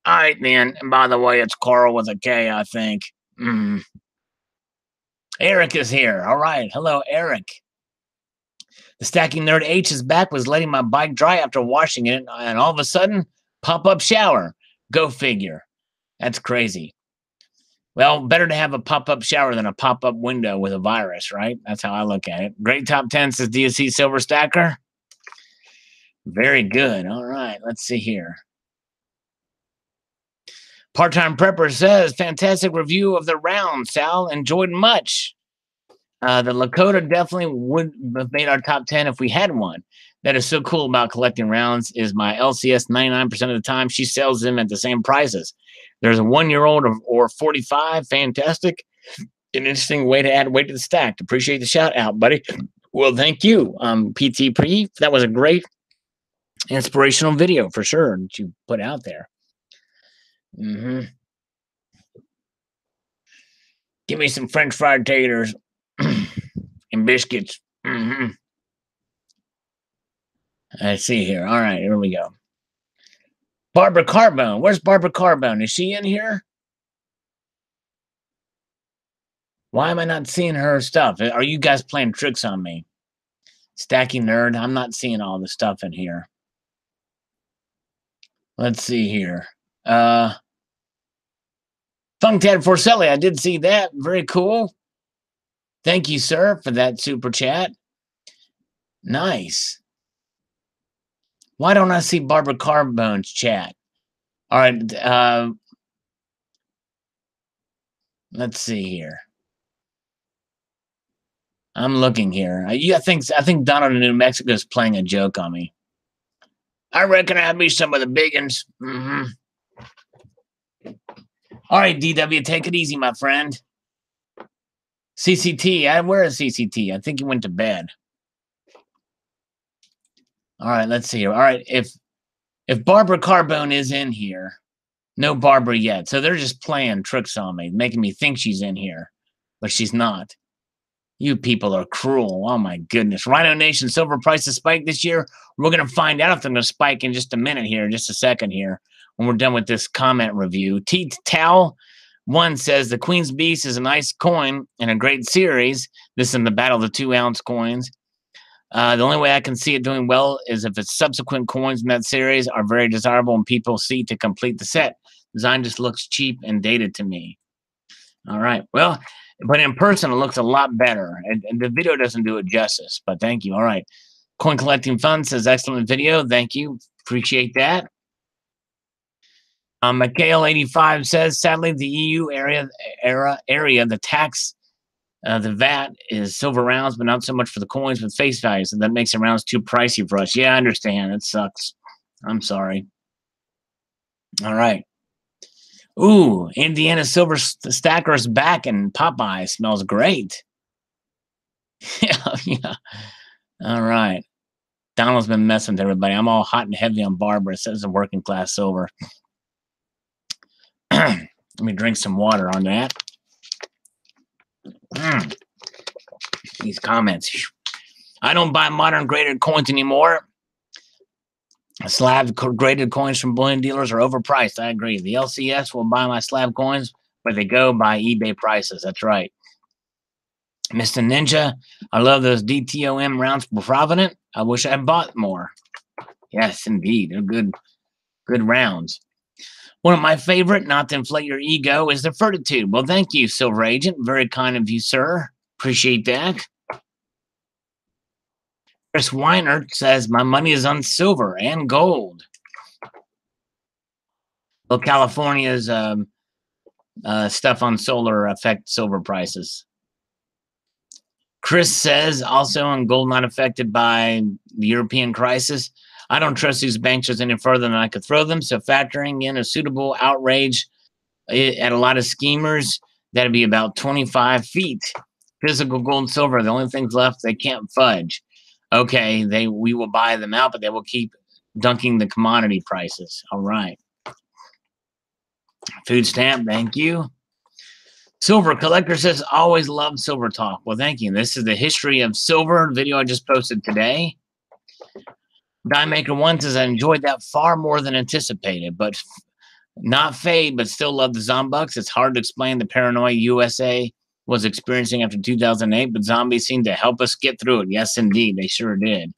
All right, then. And by the way, it's Carl with a K, I think. Eric is here. All right. Hello, Eric. The Stacking Nerd H is back, was letting my bike dry after washing it, and all of a sudden, pop-up shower. Go figure. That's crazy. Well, better to have a pop-up shower than a pop-up window with a virus, right? That's how I look at it. Great top 10, says DSC Silver Stacker. Very good. All right. Let's see here. Part-Time Prepper says, fantastic review of the round, Sal. Enjoyed much. The Lakota definitely would have made our top 10 if we had one. That is so cool about collecting rounds is my LCS 99% of the time, she sells them at the same prices. There's a 1-year-old or 45. Fantastic. An interesting way to add weight to the stack. Appreciate the shout out, buddy. Well, thank you, PT Pre. That was a great inspirational video for sure that you put out there. Give me some French fried taters and biscuits. I see here. All right, here we go. Barbara Carbone. Where's Barbara Carbone? Is she in here? Why am I not seeing her stuff? Are you guys playing tricks on me? Stacking Nerd. I'm not seeing all the stuff in here. Let's see here. Funkdad Forcelli. I did see that. Very cool. Thank you, sir, for that super chat. Nice. Why don't I see Barbara Carbone's chat? All right. Let's see here. I'm looking here. I think Donald in New Mexico is playing a joke on me. I reckon I'll be some of the biggins. All right, DW, take it easy, my friend. CCT. Where is CCT? I think he went to bed. All right, let's see here. All right, if Barbara Carbone is in here, no Barbara yet. So they're just playing tricks on me, making me think she's in here, but she's not. You people are cruel. Oh, my goodness. Rhino Nation, silver prices spiked this year. We're going to find out if they're going to spike in just a minute here, just a second here, when we're done with this comment review. Towel 1 says, the Queen's Beast is a nice coin and a great series. This is in the battle of the 2-ounce coins. The only way I can see it doing well is if its subsequent coins in that series are very desirable and people see to complete the set. Design just looks cheap and dated to me. All right. Well, but in person, it looks a lot better. And the video doesn't do it justice, but thank you. All right. Coin Collecting Fun says, excellent video. Thank you. Appreciate that. McHale85 says, sadly, the EU area, the tax, the VAT is silver rounds, but not so much for the coins with face values. And that makes the rounds too pricey for us. Yeah, I understand. It sucks. I'm sorry. All right. Ooh, Indiana Silver Stacker's back and Popeye smells great. Yeah. All right. Donald's been messing with everybody. I'm all hot and heavy on Barbara. It says a working class silver. Let me drink some water on that. These comments. I don't buy modern graded coins anymore. Slab graded coins from bullion dealers are overpriced. I agree. The LCS will buy my slab coins, but they go by eBay prices. That's right. Mr. Ninja, I love those DTOM rounds for Provident. I wish I had bought more. Yes, indeed. They're good rounds. One of my favorite, not to inflate your ego, is the Fortitude. Well, thank you, Silver Agent. Very kind of you, sir. Appreciate that. Chris Weiner says, my money is on silver and gold. Well, California's stuff on solar affect silver prices. Chris says, also on gold not affected by the European crisis. I don't trust these banksters any further than I could throw them, so factoring in a suitable outrage at a lot of schemers, that'd be about 25 feet. Physical gold and silver, the only things left they can't fudge. Okay, we will buy them out, but they will keep dunking the commodity prices. All right. Food stamp, thank you. Silver Collector says, always love silver talk. Well, thank you. This is the history of silver video I just posted today. Die Maker 1 says, I enjoyed that far more than anticipated, but not fade, but still love the Zombucks. It's hard to explain the paranoia USA was experiencing after 2008, but zombies seem to help us get through it. Yes, indeed. They sure did.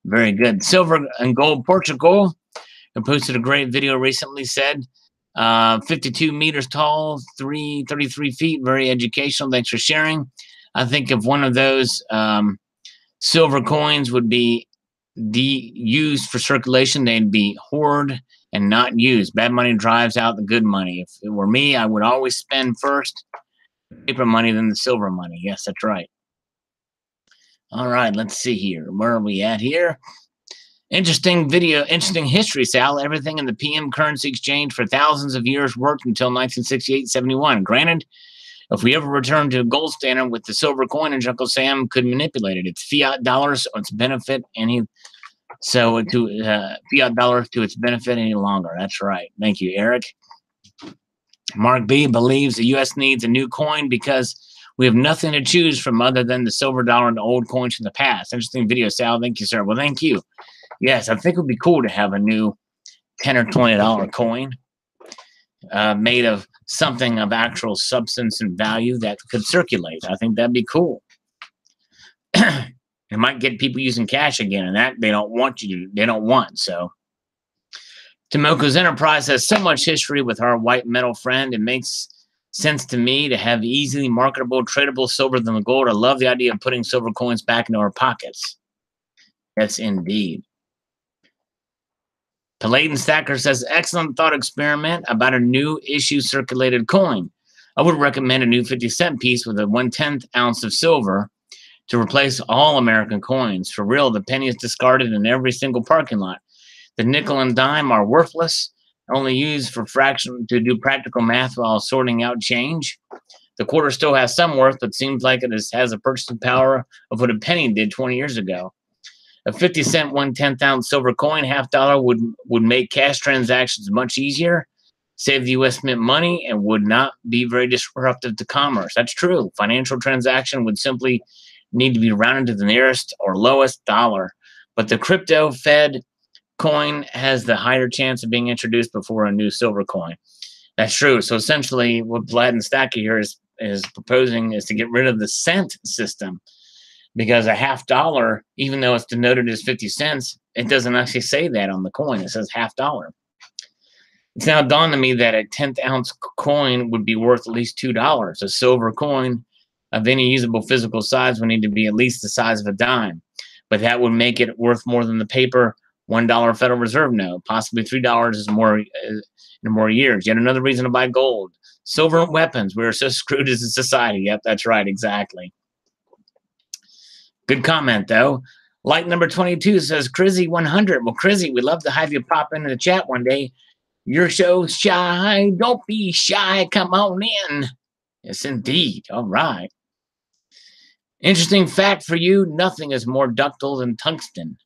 Very good. Silver and Gold Portugal, who posted a great video recently, said, 52 meters tall, 33 feet, very educational. Thanks for sharing. I think if one of those silver coins would be used for circulation, they'd be hoard and not used. Bad money drives out the good money. If it were me, I would always spend first paper money than the silver money. Yes, that's right. All right, let's see here. Where are we at here? Interesting video, interesting history, Sal. Everything in the PM currency exchange for thousands of years worked until 1968-71. Granted, if we ever return to a gold standard with the silver coin, and Uncle Sam could manipulate it. It's fiat dollars, so its benefit any fiat dollars to its benefit any longer. That's right. Thank you, Eric. Mark B believes the U.S. needs a new coin because we have nothing to choose from other than the silver dollar and the old coins from the past. Interesting video, Sal. Thank you, sir. Well, thank you. Yes, I think it would be cool to have a new $10 or $20 coin made of something of actual substance and value that could circulate. I think that'd be cool. It might get people using cash again, and that they don't want you to. They don't want so. Tomoko's Enterprise has so much history with our white metal friend. It makes sense to me to have easily marketable, tradable silver than the gold. I love the idea of putting silver coins back into our pockets. Yes, indeed. Palladian Stacker says, excellent thought experiment about a new issue circulated coin. I would recommend a new 50-cent piece with a 1/10 ounce of silver to replace all American coins. For real, the penny is discarded in every single parking lot. The nickel and dime are worthless, only used for fraction to do practical math while sorting out change. The quarter still has some worth, but seems like it has a purchasing power of what a penny did 20 years ago. A 50-cent 1/10 ounce silver coin, $half, would make cash transactions much easier, save the U.S. Mint money, and would not be very disruptive to commerce. That's true. Financial transaction would simply need to be rounded to the nearest or lowest dollar. But the crypto Fed coin has the higher chance of being introduced before a new silver coin. That's true. So essentially, what Palladian Stacker here is proposing is to get rid of the cent system. Because a $half, even though it's denoted as 50 cents, it doesn't actually say that on the coin. It says $half. It's now dawned on me that a 10th ounce coin would be worth at least $2. A silver coin of any usable physical size would need to be at least the size of a dime. But that would make it worth more than the paper $1 Federal Reserve note, possibly $3 is more in more years. Yet another reason to buy gold. Silver and weapons. We're so screwed as a society. Yep, that's right, exactly. Good comment, though. Like number 22 says, Crizzy 100. Well, Crizzy, we'd love to have you pop into the chat one day. You're so shy. Don't be shy. Come on in. Yes, indeed. All right. Interesting fact for you. Nothing is more ductile than tungsten.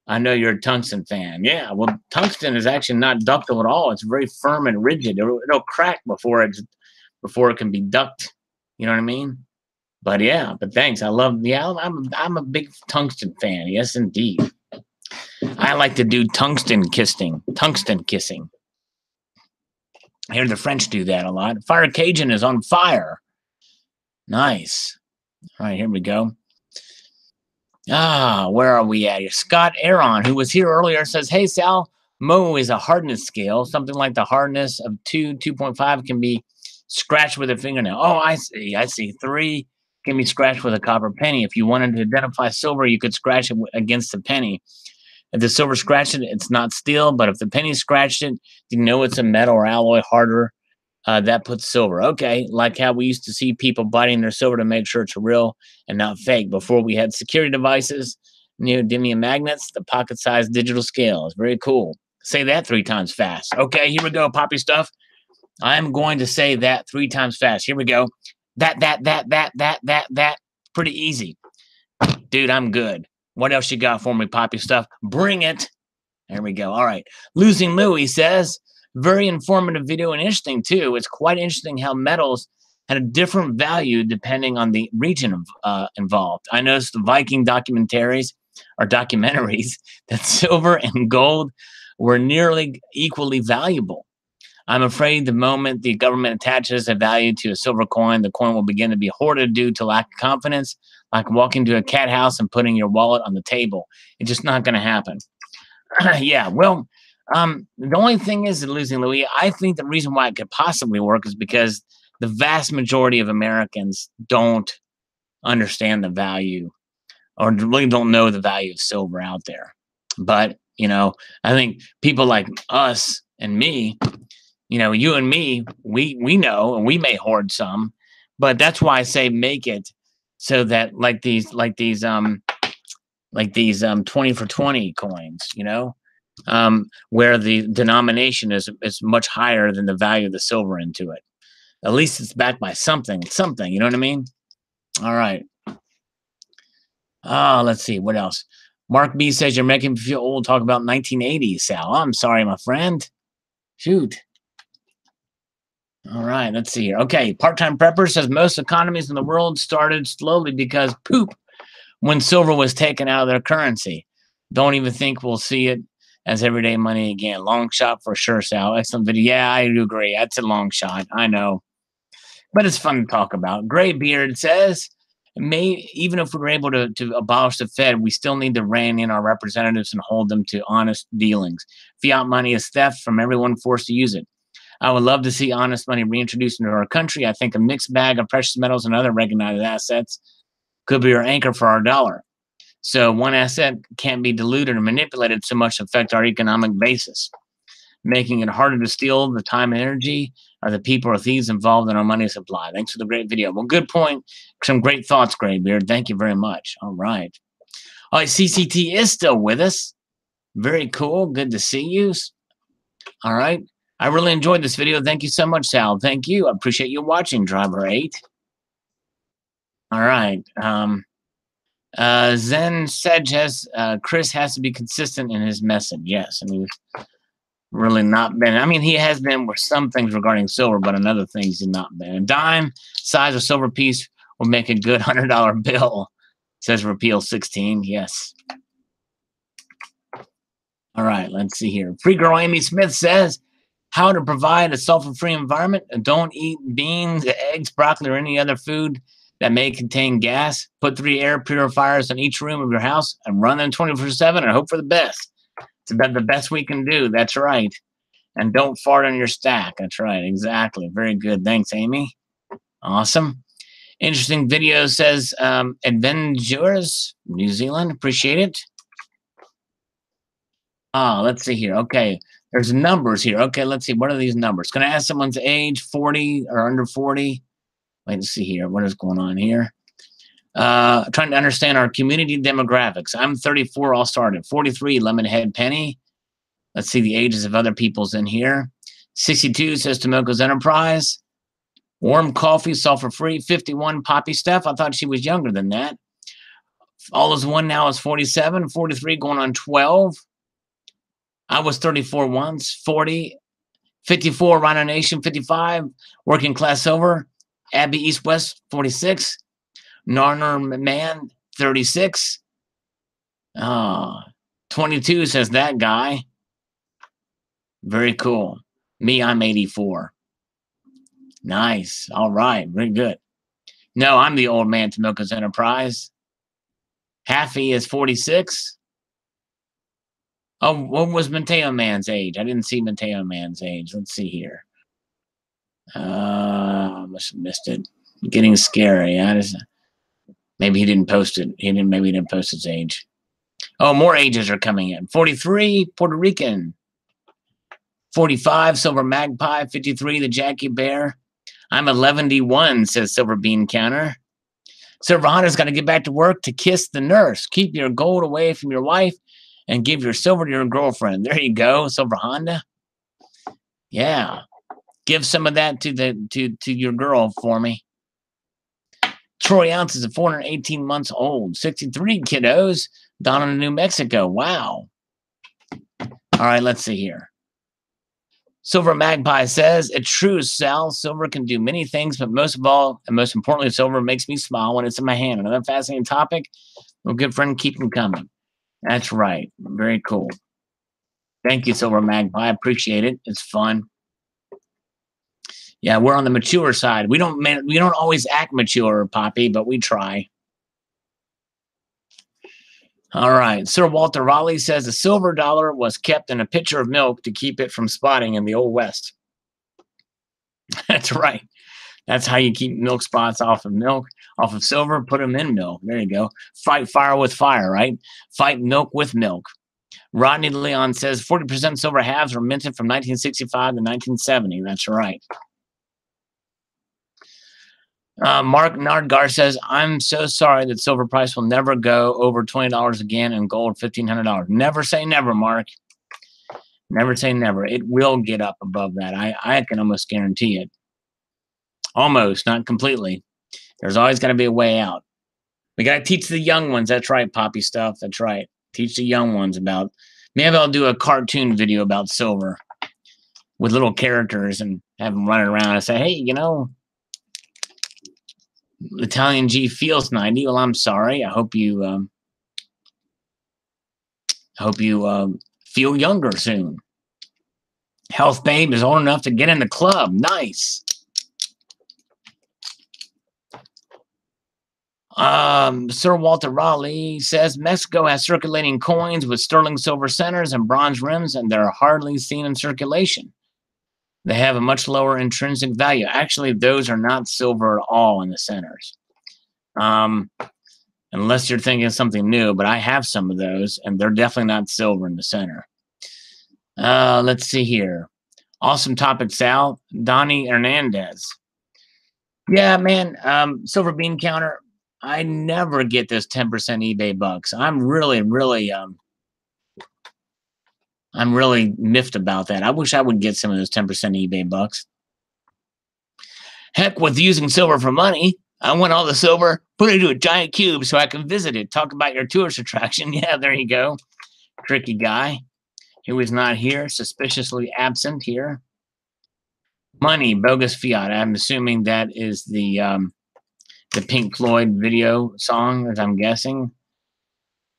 I know you're a tungsten fan. Yeah, well, tungsten is actually not ductile at all. It's very firm and rigid. It'll crack before it can be duct. You know what I mean? But yeah, but thanks. I love. Yeah, I'm a big tungsten fan. Yes, indeed. I like to do tungsten kissing. Tungsten kissing. I hear the French do that a lot. Fire Cajun is on fire. Nice. All right, here we go. Where are we at here? Scott Aaron, who was here earlier, says, hey, Sal, Mo is a hardness scale. Something like the hardness of 2.5 can be scratched with a fingernail. Oh, I see. 3 can be scratched with a copper penny. If you wanted to identify silver, you could scratch it against the penny. If the silver scratched it, it's not steel. But if the penny scratched it, you know it's a metal or alloy harder. That puts silver. Okay, like how we used to see people biting their silver to make sure it's real and not fake. Before we had security devices, neodymium magnets, the pocket-sized digital scale is very cool. Say that 3 times fast. Okay, here we go, Poppy stuff. I'm going to say that 3 times fast. Here we go. That. Pretty easy. Dude, I'm good. What else you got for me, Poppy stuff? Bring it. There we go. All right. Losing Louie says, very informative video and interesting too. It's quite interesting how metals had a different value depending on the region involved. I noticed the Viking documentaries that silver and gold were nearly equally valuable. I'm afraid the moment the government attaches a value to a silver coin, the coin will begin to be hoarded due to lack of confidence, like walking to a cat house and putting your wallet on the table. It's just not going to happen. Yeah, well, the only thing is losing Louis. I think the reason why it could possibly work is because the vast majority of Americans don't understand the value or really don't know the value of silver out there. But, I think people like us and me, you and me, we know, and we may hoard some, but that's why I say make it so that like these 20 for 20 coins, where the denomination is much higher than the value of the silver into it. At least it's backed by something, you know what I mean? All right. Let's see. What else? Mark B says, you're making me feel old. Talk about 1980s, Sal. I'm sorry, my friend. Shoot. All right. Let's see here. Okay. Part-time Prepper says, most economies in the world started slowly because poop when silver was taken out of their currency. Don't even think we'll see it as everyday money again. Long shot for sure, Sal. Excellent video. Yeah, I do agree. That's a long shot. I know. But it's fun to talk about. Graybeard says, even if we were able to abolish the Fed, we still need to rein in our representatives and hold them to honest dealings. Fiat money is theft from everyone forced to use it. I would love to see honest money reintroduced into our country. I think a mixed bag of precious metals and other recognized assets could be our anchor for our dollar. So one asset can't be diluted or manipulated so much to affect our economic basis, making it harder to steal the time and energy of the people or thieves involved in our money supply. Thanks for the great video. Well, good point. Some great thoughts, Graybeard. Thank you very much. All right. All right, CCT is still with us. Very cool. Good to see you. All right. I really enjoyed this video. Thank you so much, Sal. Thank you. I appreciate you watching, Driver 8. All right. Zen says Chris has to be consistent in his message. Yes, and he's really not been. I mean, he has been with some things regarding silver, but in other things he's not been. A dime size of silver piece will make a good $100 bill, says Repeal 16. Yes. All right, let's see here. Free Girl Amy Smith says, how to provide a sulfur-free environment. Don't eat beans, eggs, broccoli, or any other food that may contain gas. Put 3 air purifiers in each room of your house and run them 24/7 and hope for the best. It's about the best we can do. That's right. And don't fart on your stack. That's right. Exactly. Very good. Thanks, Amy. Awesome. Interesting video, says Adventures, New Zealand. Appreciate it. Let's see here. Okay. There's numbers here. Okay, let's see. What are these numbers? Can I ask someone's age, 40 or under 40? Wait, let's see here. What is going on here? Trying to understand our community demographics. I'm 34. I'll start at 43. Lemonhead Penny. Let's see the ages of other people's in here. 62 says Tomoko's Enterprise. Warm coffee, sulfur-free. 51 Poppy Steph. I thought she was younger than that. All is one now is 47. 43 going on 12. I was 34 once. 40. 54 Rhino Nation. 55 Working Class Silver. Abby East West 46. Narner Man 36. 22 says that guy. Very cool. Me, I'm 84. Nice. All right. Very good. No, I'm the old man to Milka's Enterprise. Haffy is 46. Oh, what was Mateo Man's age? I didn't see Mateo Man's age. Let's see here. Must have missed it. Getting scary. Maybe he didn't post it. Maybe he didn't post his age. Oh, more ages are coming in. 43, Puerto Rican. 45, Silver Magpie. 53, the Jackie Bear. I'm 11D1, says Silver Bean Counter. Silver Honda's got to get back to work to kiss the nurse. Keep your gold away from your wife and give your silver to your girlfriend. There you go, Silver Honda. Yeah. Give some of that to your girl for me. Troy Ounces is 418 months old. 63 kiddos. Down in New Mexico. Wow. All right, let's see here. Silver Magpie says, it's true, Sal. Silver can do many things, but most of all, and most importantly, silver makes me smile when it's in my hand. Another fascinating topic. Well, good friend, keep them coming. That's right. Very cool. Thank you, Silver Magpie. I appreciate it. It's fun. Yeah, we're on the mature side. We don't always act mature, Poppy, but we try. All right. Sir Walter Raleigh says the silver dollar was kept in a pitcher of milk to keep it from spotting in the Old West. That's right. That's how you keep milk spots off of silver. Put them in milk. There you go. Fight fire with fire, right? Fight milk with milk. Rodney Leon says 40% silver halves were minted from 1965 to 1970. That's right. Mark Nardgar says, I'm so sorry that silver price will never go over $20 again and gold $1,500. Never say never, Mark. Never say never. It will get up above that. I can almost guarantee it. Almost, not completely. There's always got to be a way out. We got to teach the young ones. That's right, Poppy stuff. That's right. Teach the young ones about. Maybe I'll do a cartoon video about silver with little characters and have them running around and say, hey, you know, Italian G feels 90. Well, I'm sorry. I hope you feel younger soon. Health Babe is old enough to get in the club. Nice. Sir Walter Raleigh says Mexico has circulating coins with sterling silver centers and bronze rims, and they're hardly seen in circulation. They have a much lower intrinsic value. Actually, those are not silver at all in the centers. Unless you're thinking of something new, but I have some of those, and they're definitely not silver in the center. Let's see here. Awesome topic, Sal. Donnie Hernandez. Yeah, man. Silver Bean Counter. I never get this 10% eBay bucks. I'm really miffed about that. I wish I would get some of those 10% eBay bucks. Heck with using silver for money. I want all the silver, put it into a giant cube so I can visit it. Talk about your tourist attraction. Yeah, there you go. Tricky guy who is not here, suspiciously absent here. Money, bogus fiat. I'm assuming that is the Pink Floyd video song, as I'm guessing.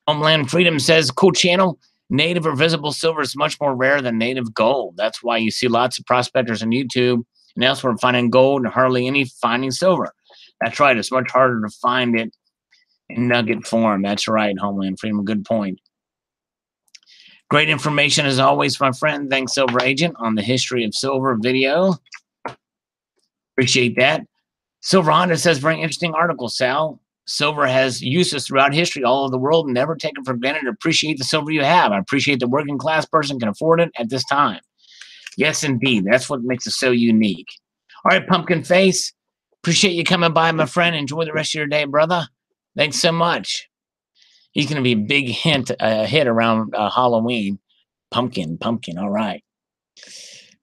Homeland Freedom says, cool channel. Native or visible silver is much more rare than native gold. That's why you see lots of prospectors on YouTube and elsewhere finding gold and hardly any finding silver. That's right. It's much harder to find it in nugget form. That's right, Homeland Freedom. Good point. Great information as always, my friend. Thanks, Silver Agent, on the history of silver video. Appreciate that. Silver Honda says, very interesting article, Sal. Silver has uses throughout history all over the world and never taken for granted. Appreciate the silver you have. I appreciate the working class person can afford it at this time. Yes, indeed. That's what makes it so unique. All right, Pumpkin Face. Appreciate you coming by, my friend. Enjoy the rest of your day, brother. Thanks so much. He's going to be a big hit around Halloween. Pumpkin. All right.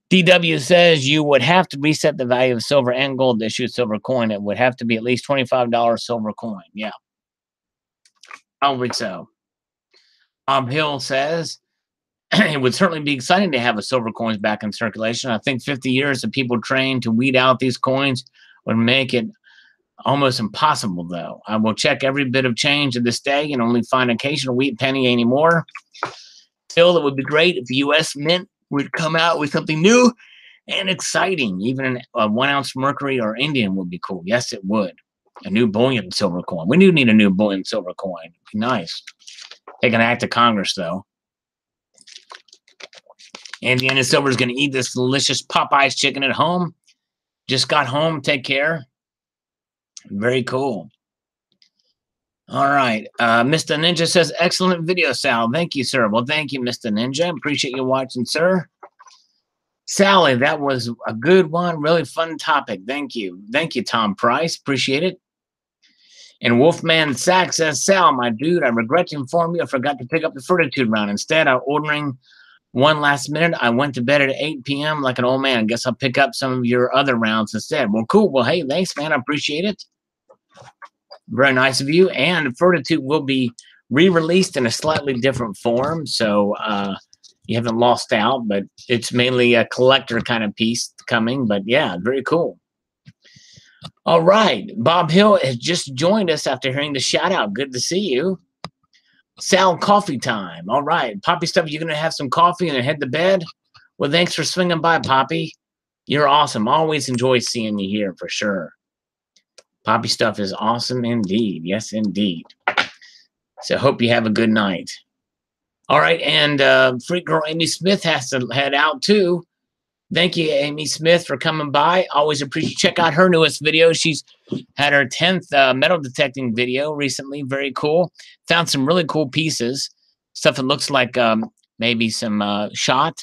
DW says you would have to reset the value of silver and gold to issue a silver coin. It would have to be at least $25 silver coin. Yeah. Probably so. Bob Hill says it would certainly be exciting to have a silver coins back in circulation. I think 50 years of people trained to weed out these coins would make it Almost impossible, though. I will check every bit of change of this day and only find occasional wheat penny anymore. Still, it would be great if the U.S. Mint would come out with something new and exciting. Even a 1 ounce mercury or Indian would be cool. Yes, it would. A new bullion silver coin. We do need a new bullion silver coin. It'd be nice. Take an act of Congress, though. Indiana Silver is going to eat this delicious Popeye's chicken at home. Just got home. Take care. Very cool. All right. Mr. Ninja says, excellent video, Sal. Thank you, sir. Well, thank you, Mr. Ninja. Appreciate you watching, sir. Sally, that was a good one. Really fun topic. Thank you. Thank you, Tom Price. Appreciate it. And Wolfman Sack says, Sal, my dude, I regret to inform you I forgot to pick up the Fortitude round. Instead, I'm ordering one last minute. I went to bed at 8 p.m. like an old man. I guess I'll pick up some of your other rounds instead. Well, cool. Well, hey, thanks, man. I appreciate it. Very nice of you. And Fortitude will be re-released in a slightly different form. So you haven't lost out, but it's mainly a collector kind of piece coming. But yeah, very cool. All right. Bob Hill has just joined us after hearing the shout out. Good to see you. Sal, coffee time. All right. Poppy Stuff, you're going to have some coffee and then head to bed? Well, thanks for swinging by, Poppy. You're awesome. Always enjoy seeing you here for sure. Poppy Stuff is awesome indeed. Yes, indeed. So hope you have a good night. All right. And Freak Girl Amy Smith has to head out too. Thank you, Amy Smith, for coming by. Always appreciate. Check out her newest video. She's had her 10th metal detecting video recently. Very cool. Found some really cool pieces. Stuff that looks like maybe some shot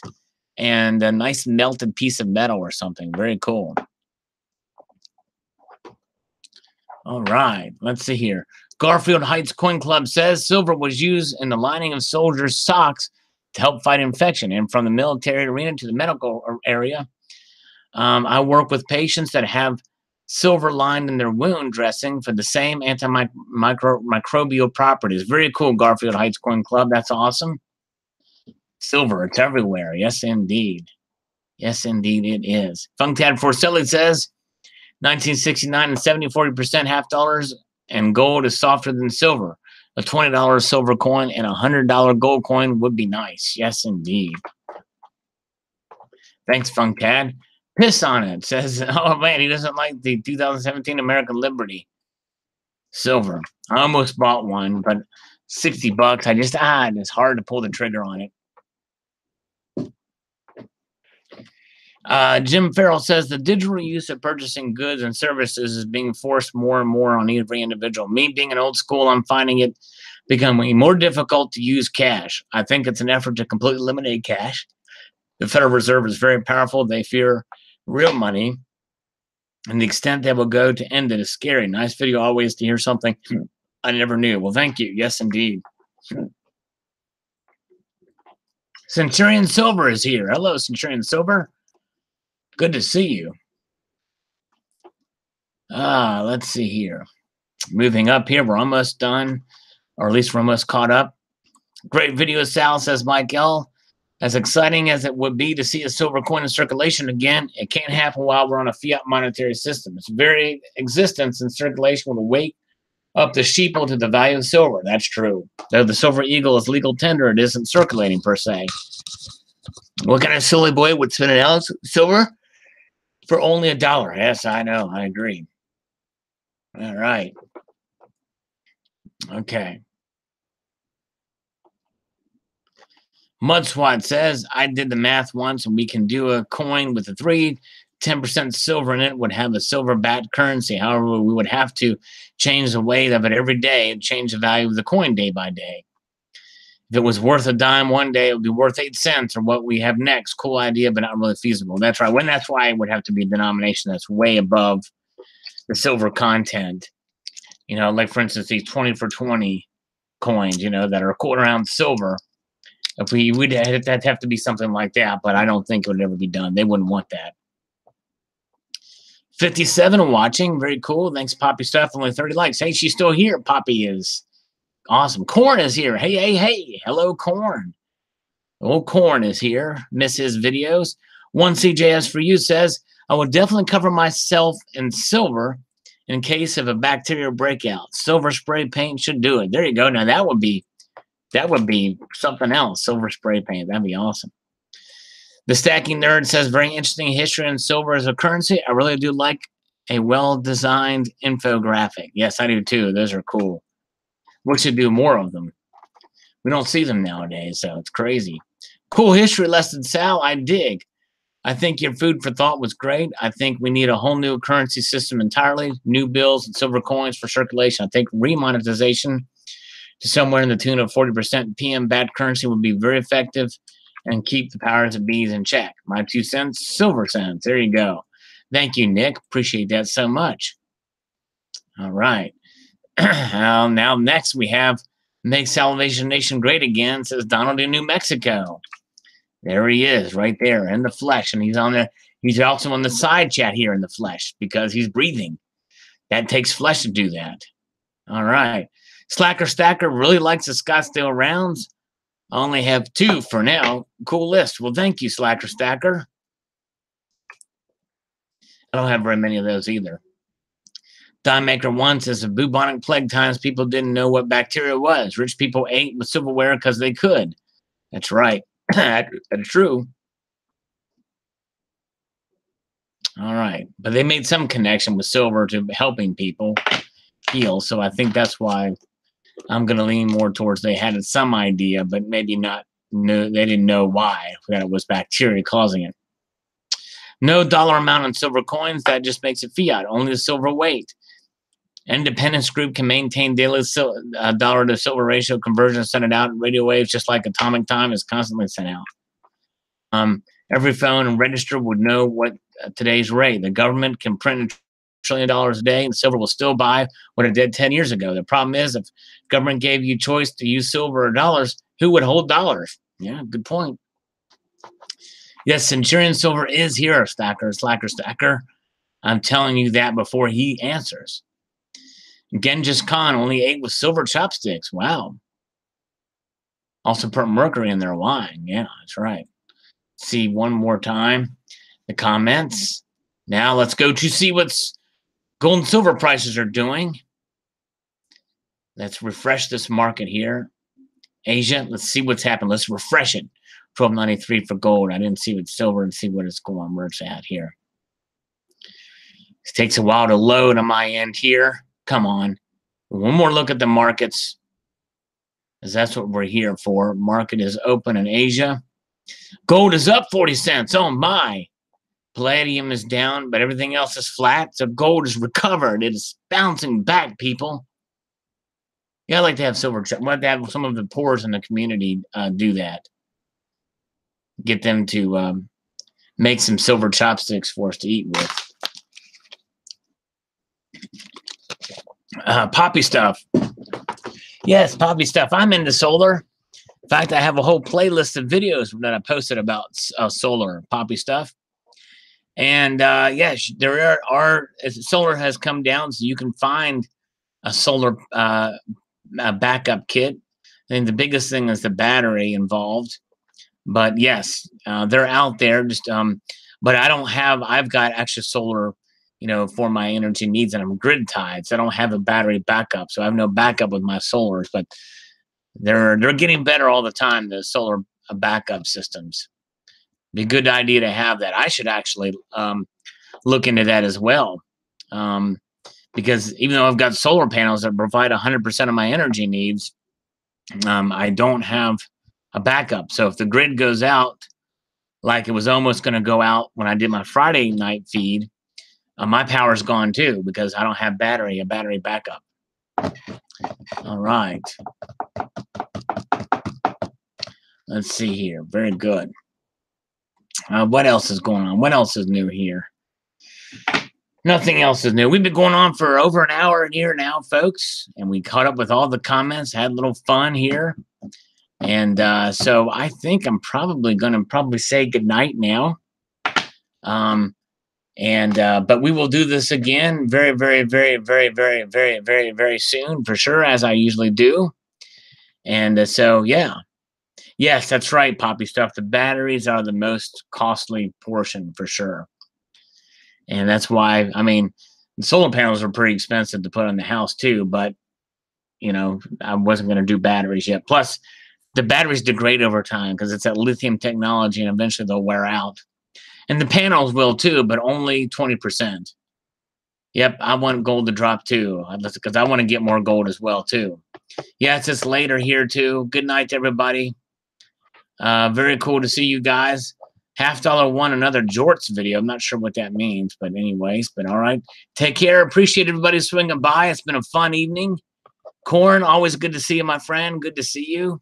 and a nice melted piece of metal or something. Very cool. All right. Let's see here. Garfield Heights Coin Club says silver was used in the lining of soldiers' socks to help fight infection. And from the military arena to the medical area, I work with patients that have silver lined in their wound dressing for the same antimicrobial properties. Very cool, Garfield Heights Coin Club. That's awesome. Silver, it's everywhere. Yes, indeed. Yes, indeed it is. Funktad Forcelli says 1969 and 40% half dollars, and gold is softer than silver. A $20 silver coin and a $100 gold coin would be nice. Yes, indeed. Thanks, Funkad. Piss on it. Says, oh, man, he doesn't like the 2017 American Liberty silver. I almost bought one, but $60. I just, it's hard to pull the trigger on it. Jim Farrell says the digital use of purchasing goods and services is being forced more and more on every individual. Me being an old school, I'm finding it becoming more difficult to use cash. I think it's an effort to completely eliminate cash. The Federal Reserve is very powerful. They fear real money, and the extent they will go to end it is scary. Nice video always to hear something I never knew. Well, thank you. Yes, indeed. Centurion Silver is here. Hello, Centurion Silver. Good to see you. Let's see here. Moving up here, we're almost done, or at least we're almost caught up. Great video, Sal, says Mike L. As exciting as it would be to see a silver coin in circulation again, it can't happen while we're on a fiat monetary system. Its very existence in circulation will wake up the sheeple to the value of silver. That's true. Though the silver eagle is legal tender, it isn't circulating per se. What kind of silly boy would spend an ounce of silver for only $1? Yes, I know. I agree. All right. Okay. Mudswat says, I did the math once, and we can do a coin with a 10% silver in it would have a silver-backed currency. However, we would have to change the weight of it every day and change the value of the coin day by day. If it was worth a dime one day, it would be worth 8 cents or what we have next. Cool idea, but not really feasible. That's right. That's why it would have to be a denomination that's way above the silver content. You know, like, for instance, these 20 for 20 coins, you know, that are a quarter ounce silver. If we'd have to be something like that, but I don't think it would ever be done. They wouldn't want that. 57 watching. Very cool. Thanks, Poppy Stuff. Only 30 likes. Hey, she's still here. Poppy is awesome. Corn is here. Hey, hey, hey. Hello, Corn. Old Corn is here. Miss his videos. 1CJS for you says, I would definitely cover myself in silver in case of a bacterial breakout. Silver spray paint should do it. There you go. Now that would be something else. Silver spray paint. That'd be awesome. The Stacking Nerd says, very interesting history on silver as a currency. I really do like a well-designed infographic. Yes, I do too. Those are cool. We should do more of them. We don't see them nowadays, so it's crazy. Cool history lesson, Sal. I dig. I think your food for thought was great. I think we need a whole new currency system entirely. New bills and silver coins for circulation. I think remonetization to somewhere in the tune of 40% PM bad currency would be very effective and keep the powers that be in check. My 2 cents, silver cents. There you go. Thank you, Nick. Appreciate that so much. All right. Now next we have Make Salvation Nation Great Again, says Donald in New Mexico. There he is, right there in the flesh. And he's on there. He's also on the side chat here in the flesh because he's breathing. That takes flesh to do that. All right. Slacker Stacker really likes the Scottsdale rounds. I only have 2 for now. Cool list. Well, thank you, Slacker Stacker. I don't have very many of those either. Dime Maker 1 says, the bubonic plague times, people didn't know what bacteria was. Rich people ate with silverware because they could. That's right. That's true. All right. But they made some connection with silver to helping people heal. So I think that's why I'm going to lean more towards they had some idea, but maybe not. No, they didn't know why, that it was bacteria causing it. No dollar amount on silver coins. That just makes it fiat. Only the silver weight. Independence group can maintain daily dollar to silver ratio conversion, send it out in radio waves, just like atomic time is constantly sent out. Every phone and register would know what today's rate. The government can print $1 trillion a day, and silver will still buy what it did 10 years ago. The problem is, if government gave you choice to use silver or dollars, who would hold dollars? Yeah, good point. Yes, Centurion silver is here, Slacker Stacker. I'm telling you that before he answers. Genghis Khan only ate with silver chopsticks. Wow. Also put mercury in their wine. Yeah, that's right. See one more time the comments. Now let's go to see what's gold and silver prices are doing. Let's refresh this market here. Asia, let's see what's happened. Let's refresh it. 1293 for gold. I didn't see what silver and see what it's going, where it's at here. It takes a while to load on my end here. Come on. One more look at the markets, because that's what we're here for. Market is open in Asia. Gold is up 40 cents. Oh, my. Palladium is down, but everything else is flat. So gold is recovered. It is bouncing back, people. Yeah, I like to have silver. I'd like to have some of the poors in the community do that. Get them to make some silver chopsticks for us to eat with. Poppy stuff. Yes, poppy stuff. I'm into solar. In fact, I have a whole playlist of videos that I posted about solar poppy stuff. And yes, there are solar has come down, so you can find a solar backup kit. I think the biggest thing is the battery involved. But yes, they're out there. Just but I don't have. I've got actual solar, for my energy needs, and I'm grid tied, so I don't have a battery backup. So I have no backup with my solars. But they're getting better all the time. The solar backup systems. Be a good idea to have that. I should actually look into that as well, because even though I've got solar panels that provide 100% of my energy needs, I don't have a backup. So if the grid goes out, like it was almost going to go out when I did my Friday night feed, my power's gone too because I don't have a battery backup. All right. Let's see here. Very good. What else is going on? What else is new here? Nothing else is new. We've been going on for over an hour here now, folks, and we caught up with all the comments, had a little fun here. And so I think I'm probably going to say goodnight now. But we will do this again very, very, very, very, very, very, very, very soon, for sure, as I usually do. And so, yeah. Yes, that's right, Poppy Stuff. The batteries are the most costly portion, for sure. And that's why, I mean, The solar panels are pretty expensive to put on the house too, but you know, I wasn't going to do batteries yet. Plus, the batteries degrade over time because it's that lithium technology, and eventually they'll wear out. And the panels will too, but only 20%. Yep, I want gold to drop too, because I want to get more gold as well too. Yeah, it's just later here too. Good night to everybody. Very cool to see you guys. $50 won another Jorts video. I'm not sure what that means, but anyways, but all right. Take care. Appreciate everybody swinging by. It's been a fun evening. Corn, always good to see you, my friend. Good to see you.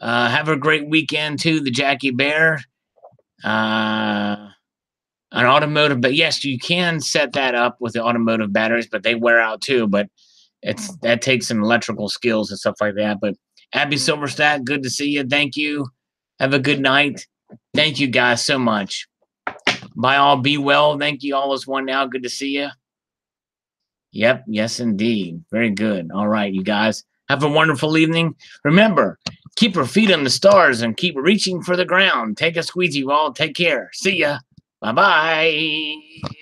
Have a great weekend too, the Jackie Bear. An automotive, but yes, you can set that up with the automotive batteries, but they wear out too. But that takes some electrical skills and stuff like that. But Abby Silverstack, good to see you. Thank you. Have a good night. Thank you guys so much. Bye all. Be well. Thank you all as one now. Good to see you. Yep. Yes, indeed. Very good. All right, you guys. Have a wonderful evening. Remember, keep your feet on the stars and keep reaching for the ground. Take a squeegee wall. Take care. See ya. Bye-bye.